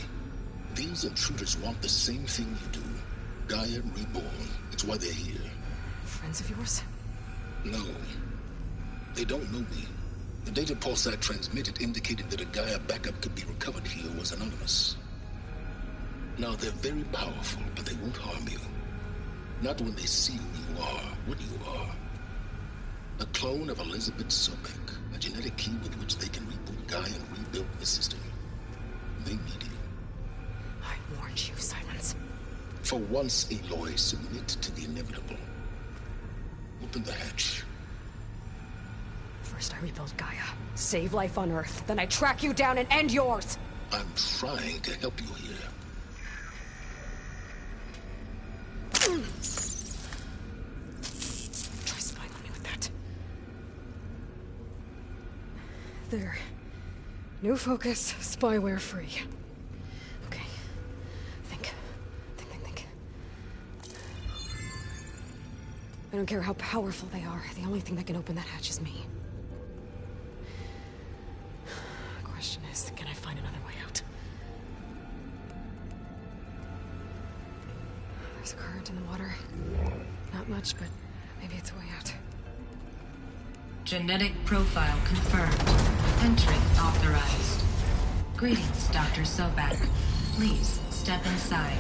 Speaker 2: These intruders want the same thing you do. Gaia reborn. It's why they're here.
Speaker 1: Friends of yours?
Speaker 2: No. They don't know me. The data Pulsar transmitted indicated that a Gaia backup could be recovered here was anonymous. Now, they're very powerful, but they won't harm you. Not when they see who you are, what you are. A clone of Elizabeth Sobek, a genetic key with which they can reboot Gaia and rebuild the system. They need you.
Speaker 1: I warned you, Silence.
Speaker 2: For once, Aloy, submit to the inevitable. Open the hatch.
Speaker 1: First I rebuild Gaia, save life on Earth, then I track you down and end yours!
Speaker 2: I'm trying to help you here.
Speaker 1: Try spying on me with that. There. New focus, spyware free. Okay. Think. I don't care how powerful they are. The only thing that can open that hatch is me. The question is, can I find another way out? There's a current in the water. Not much, but maybe it's a way out.
Speaker 5: Genetic profile confirmed. Entry authorized. Greetings, Dr. Sobek. Please step inside.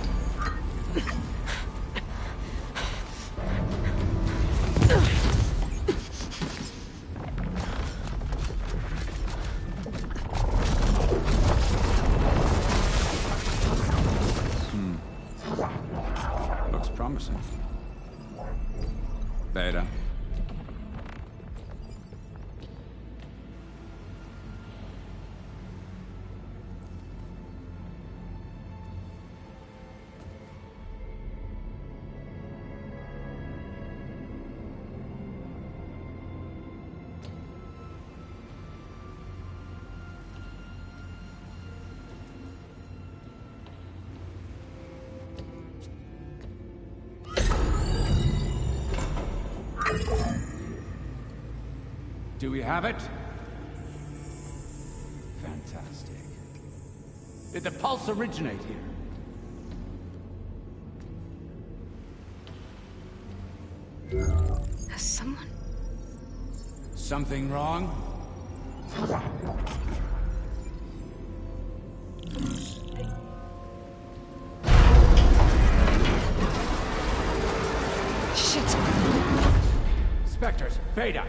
Speaker 10: Looks promising. Beta. Do we have it? Fantastic. Did the pulse originate here?
Speaker 1: Has someone...
Speaker 10: Something wrong?
Speaker 1: Shit!
Speaker 10: Spectres, Beta!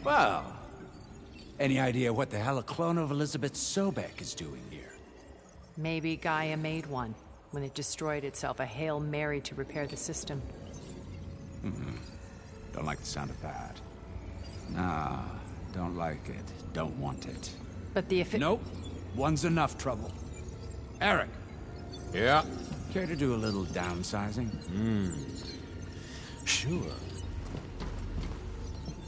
Speaker 10: Well, any idea what the hell a clone of Elizabeth Sobek is doing here?
Speaker 8: Maybe Gaia made one when it destroyed itself, a Hail Mary to repair the system.
Speaker 10: Don't like the sound of that. Nah, don't like it. Don't want it.
Speaker 8: But the
Speaker 10: Nope. One's enough trouble. Eric.
Speaker 11: Yeah?
Speaker 10: Care to do a little downsizing?
Speaker 11: Sure.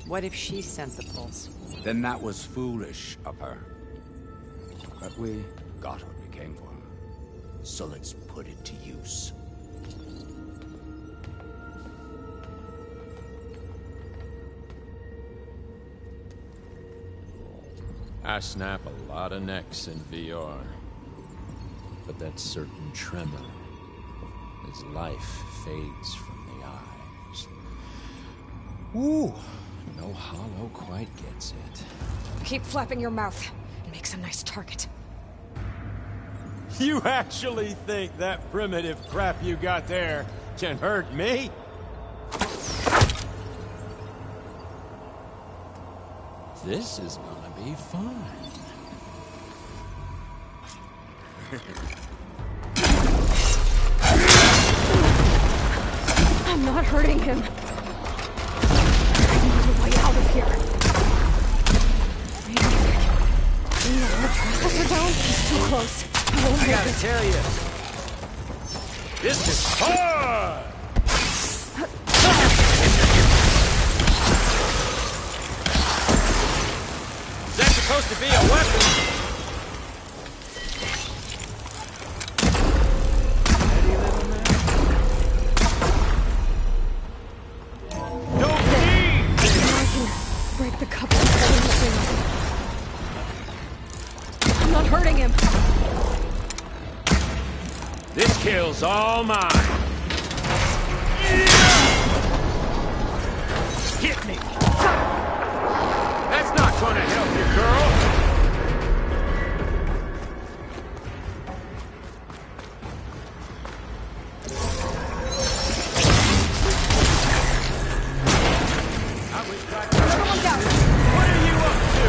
Speaker 11: What if she sent the pulse?
Speaker 10: Then that was foolish of her. But we got what we came for. So let's put it to use.
Speaker 12: I snap a lot of necks in VR. But that certain tremor as life fades from the eyes. Ooh, no hollow quite gets it.
Speaker 1: Keep flapping your mouth. It makes a nice target.
Speaker 12: You actually think that primitive crap you got there can hurt me? This is gonna be fun.
Speaker 1: I'm not hurting him. I need a way out of here. Wait a sec. You know, the processor down? He's too close.
Speaker 12: I gotta tell you, this is hard! Is that supposed to be a weapon?
Speaker 1: Break the cup and cut him open. I'm not hurting him.
Speaker 12: This kill's all mine. Hit me. That's not gonna help you, girl. What are you up to?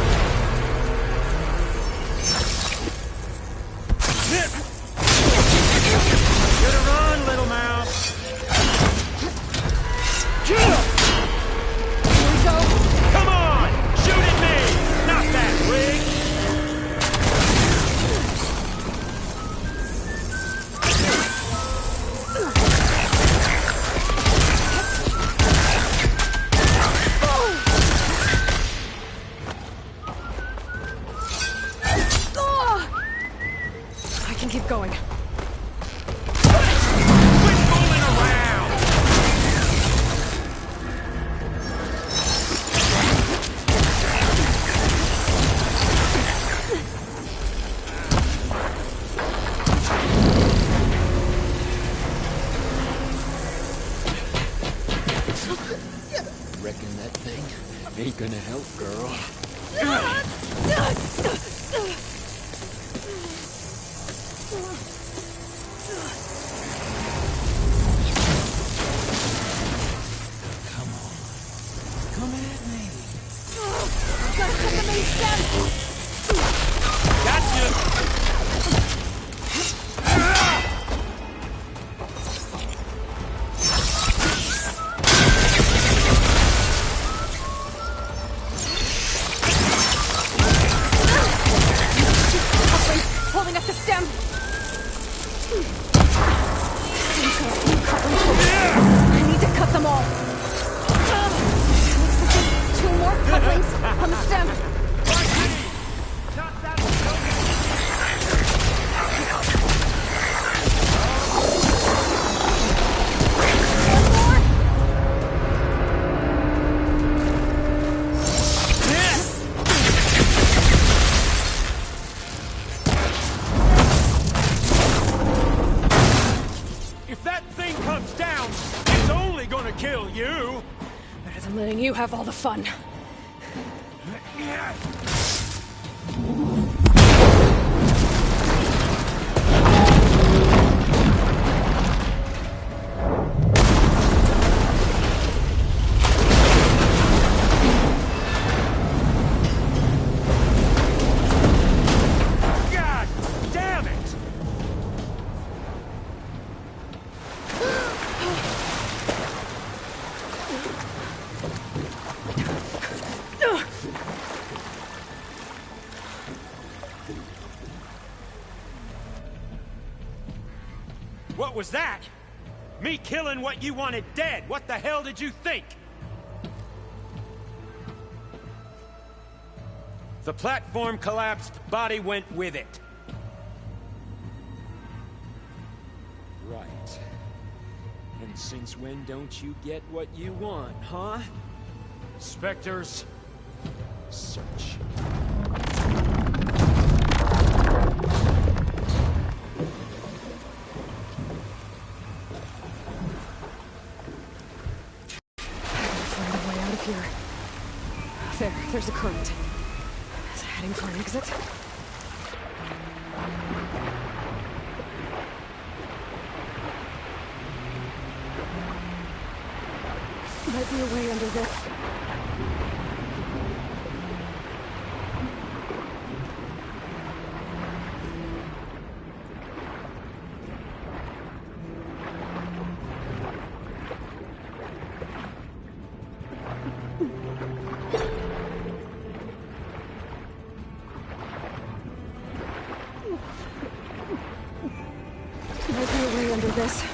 Speaker 12: Better run, little mouse.
Speaker 1: Here we go.
Speaker 12: Come on, shoot at me. Not that rig.
Speaker 1: I can keep going.
Speaker 12: Quit fooling around. Reckon that thing ain't gonna help, girl. Come at me.
Speaker 1: Gotta cut the main stem.
Speaker 12: Gotcha.
Speaker 1: Holding up the stem. I need to cut them all. Two more couplings on the stem.
Speaker 12: If that thing comes down, it's only gonna kill you.
Speaker 1: Better than letting you have all the fun.
Speaker 12: God damn it! What was that? Me killing what you wanted dead. What the hell did you think?
Speaker 13: The platform collapsed, body went with it. Right. And since when don't you get what you want, huh? Spectres, search.
Speaker 1: Find a way out of here. There's a current. Is it heading for an exit? Might be a way under this. Might be a way under this.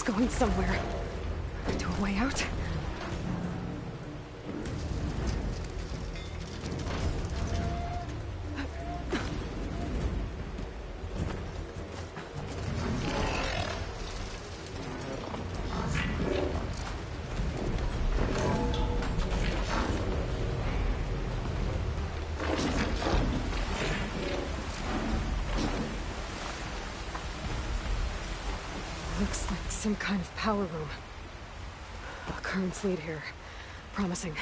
Speaker 1: Going somewhere. To a way out? Looks like some kind of power room. Currents lead here. Promising.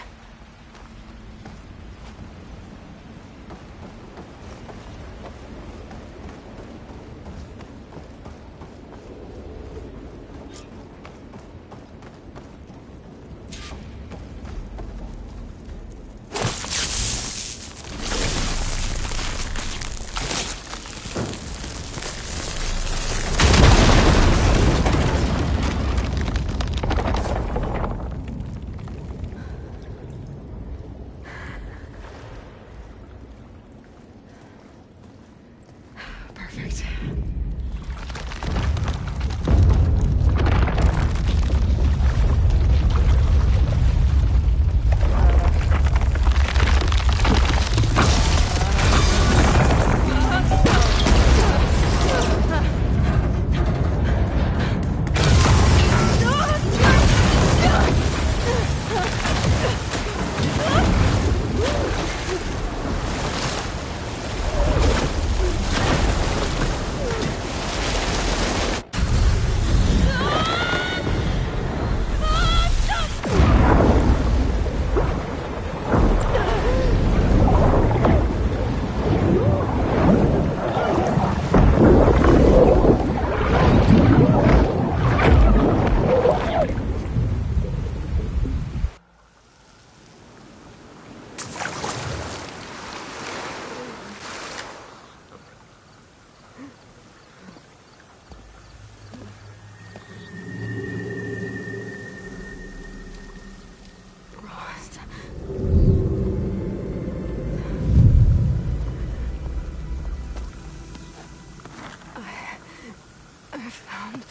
Speaker 1: found...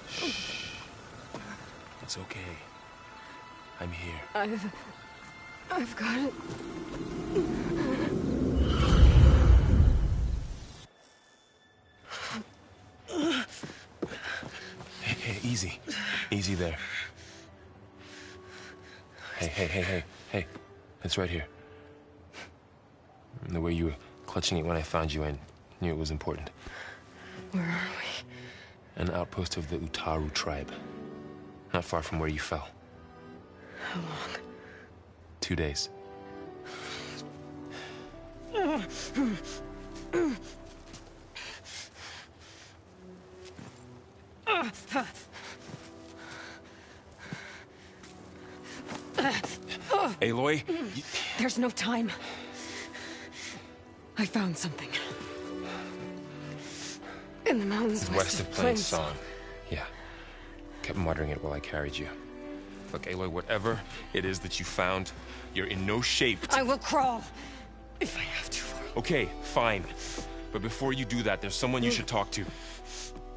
Speaker 14: Shh. It's okay. I'm here.
Speaker 1: I've got it.
Speaker 14: Hey, easy. Easy there. Hey. It's right here. The way you were clutching it when I found you, I knew it was important.
Speaker 1: Where are we?
Speaker 14: An outpost of the Utaru tribe. Not far from where you fell.
Speaker 1: How long?
Speaker 14: 2 days. Aloy?
Speaker 1: There's no time. I found something. In the mountains
Speaker 14: west of Plain Song. Yeah. Kept muttering it while I carried you. Look, Aloy, whatever it is that you found, you're in no shape.
Speaker 1: I will crawl. If I have to.
Speaker 14: Okay, fine. But before you do that, there's someone you should talk to.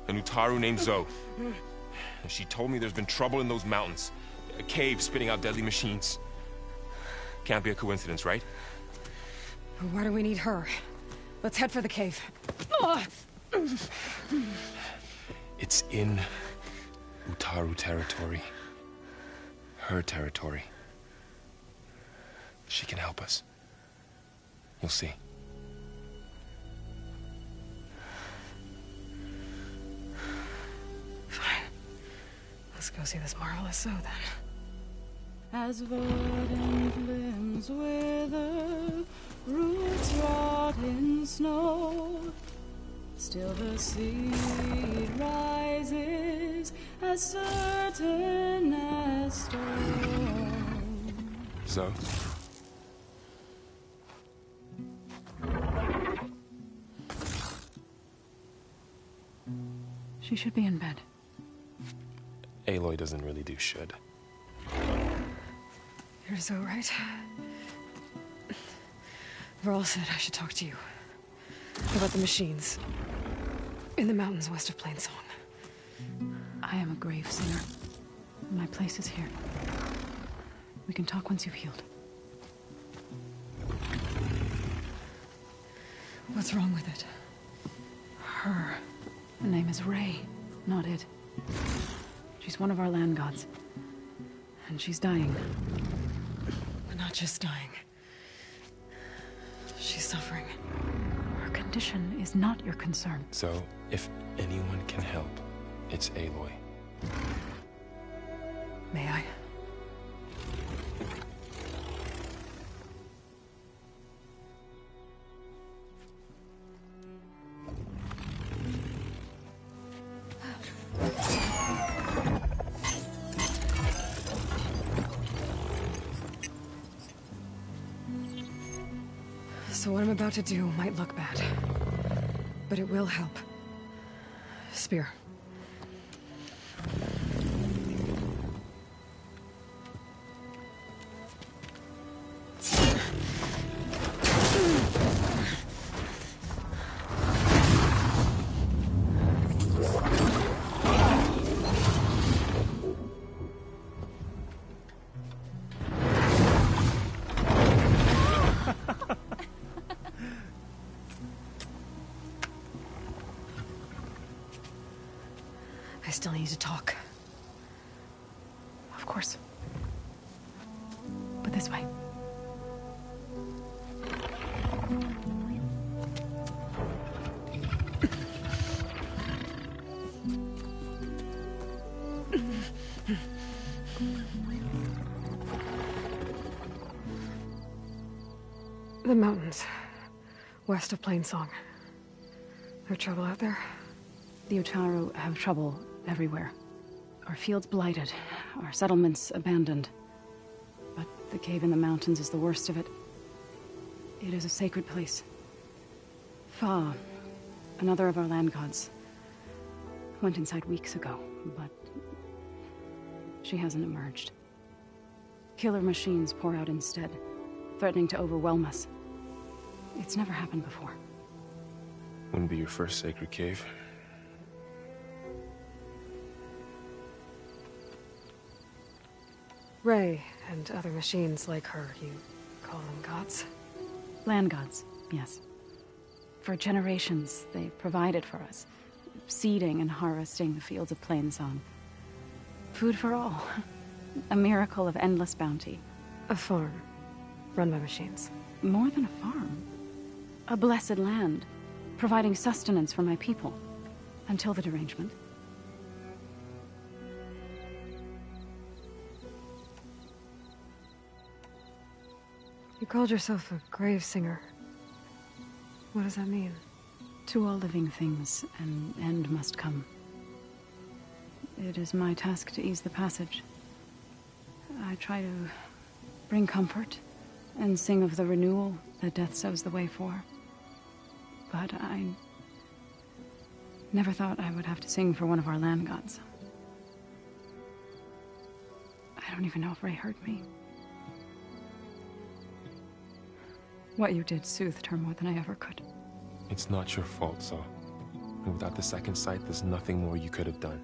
Speaker 14: An Utaru named Zoe. She told me there's been trouble in those mountains. A cave spitting out deadly machines. Can't be a coincidence, right?
Speaker 1: Why do we need her? Let's head for the cave.
Speaker 14: It's in Utaru territory. Her territory. She can help us. You'll see.
Speaker 1: Fine. Let's go see this marvelous Zoe then.
Speaker 15: As verdant limbs wither, roots rot in snow, still the seed rises as certain as stone.
Speaker 14: Zoe?
Speaker 15: She should be in bed.
Speaker 14: Aloy doesn't really do should.
Speaker 1: You're so right. Varl said I should talk to you. About the machines. In the mountains west of Plain Song.
Speaker 15: I am a grave singer. My place is here. We can talk once you've healed.
Speaker 1: What's wrong with it?
Speaker 15: Her. Her name is Ray, not it. She's one of our land gods. And she's dying.
Speaker 1: Not just dying. She's suffering.
Speaker 15: Her condition is not your concern.
Speaker 14: So, if anyone can help, it's Aloy.
Speaker 1: May I? So what I'm about to do might look bad, but it will help. Spear. I still need to talk.
Speaker 15: Of course. But this way.
Speaker 1: The mountains. West of Plain Song. There trouble out there?
Speaker 15: The Utaru have trouble everywhere. Our fields blighted, our settlements abandoned. But the cave in the mountains is the worst of it. It is a sacred place. Fa, another of our land gods, went inside weeks ago, but she hasn't emerged. Killer machines pour out instead, threatening to overwhelm us. It's never happened before.
Speaker 14: Wouldn't be your first sacred cave.
Speaker 1: Ray and other machines like her, you call them gods?
Speaker 15: Land gods, yes. For generations, they provided for us, seeding and harvesting the fields of Plainsong. Food for all. A miracle of endless bounty.
Speaker 1: A farm, run by machines.
Speaker 15: More than a farm. A blessed land, providing sustenance for my people. Until the derangement.
Speaker 1: You called yourself a grave singer. What does that mean?
Speaker 15: To all living things, an end must come. It is my task to ease the passage. I try to bring comfort and sing of the renewal that death sows the way for. But I never thought I would have to sing for one of our land gods. I don't even know if Ray heard me. What you did soothed her more than I ever could.
Speaker 14: It's not your fault, Saw. And without the second sight, there's nothing more you could have done.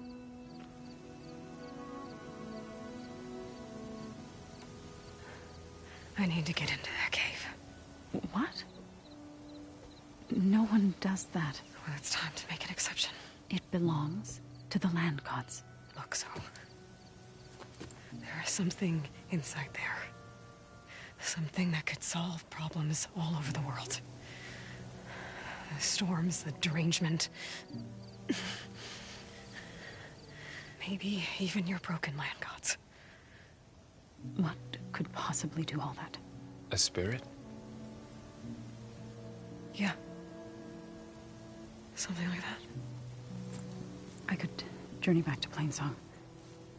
Speaker 1: I need to get into that cave.
Speaker 15: What? No one does that.
Speaker 1: Well, it's time to make an exception.
Speaker 15: It belongs to the land gods.
Speaker 1: Look, so there is something inside there. Something that could solve problems all over the world. The storms, the derangement. Maybe even your broken land gods.
Speaker 15: What could possibly do all that?
Speaker 14: A spirit?
Speaker 1: Yeah. Something like that.
Speaker 15: I could journey back to Plainsong.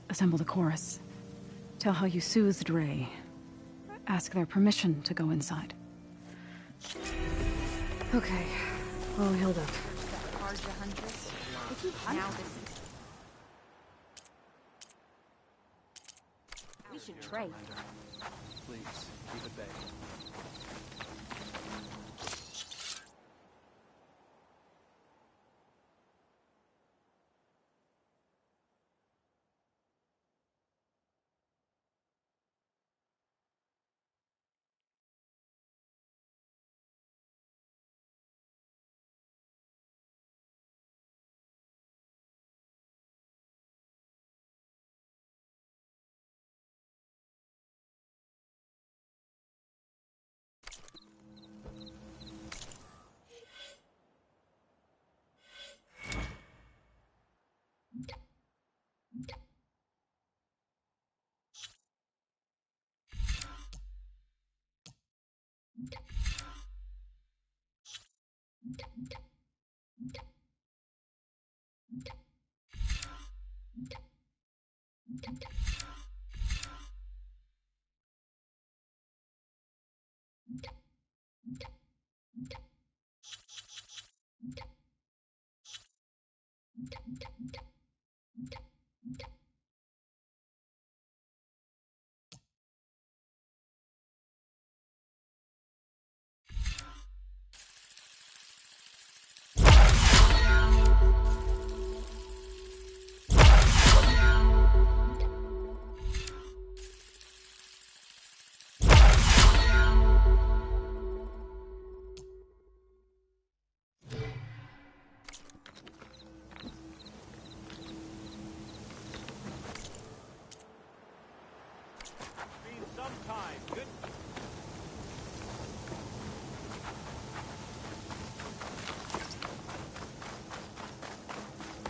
Speaker 15: Assemble the chorus. Tell how you soothed Ray. Ask their permission to go inside.
Speaker 1: Okay. All healed up.
Speaker 16: We should trade.
Speaker 4: Please, keep it back.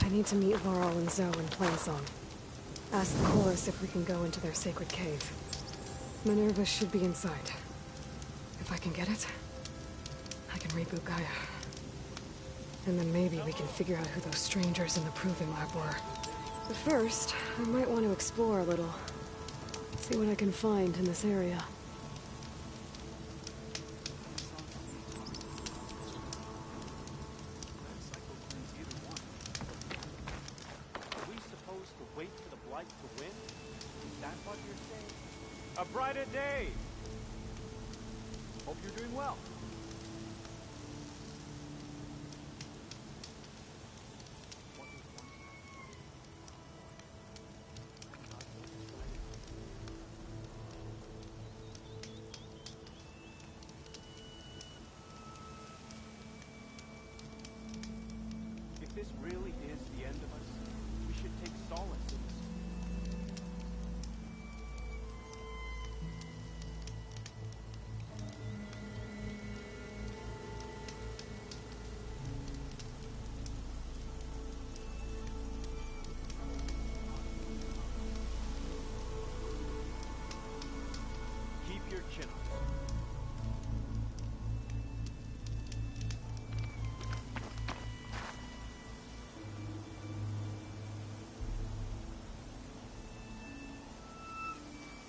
Speaker 1: I need to meet Laurel and Zoe in Plainsong. Ask the chorus if we can go into their sacred cave. Minerva should be inside. If I can get it, I can reboot Gaia. And then maybe we can figure out who those strangers in the Proving Lab were. But first, I might want to explore a little. See what I can find in this area.
Speaker 13: A brighter day! Hope you're doing well.
Speaker 17: this really is the end of us, we should take solace in this. Keep your chin up.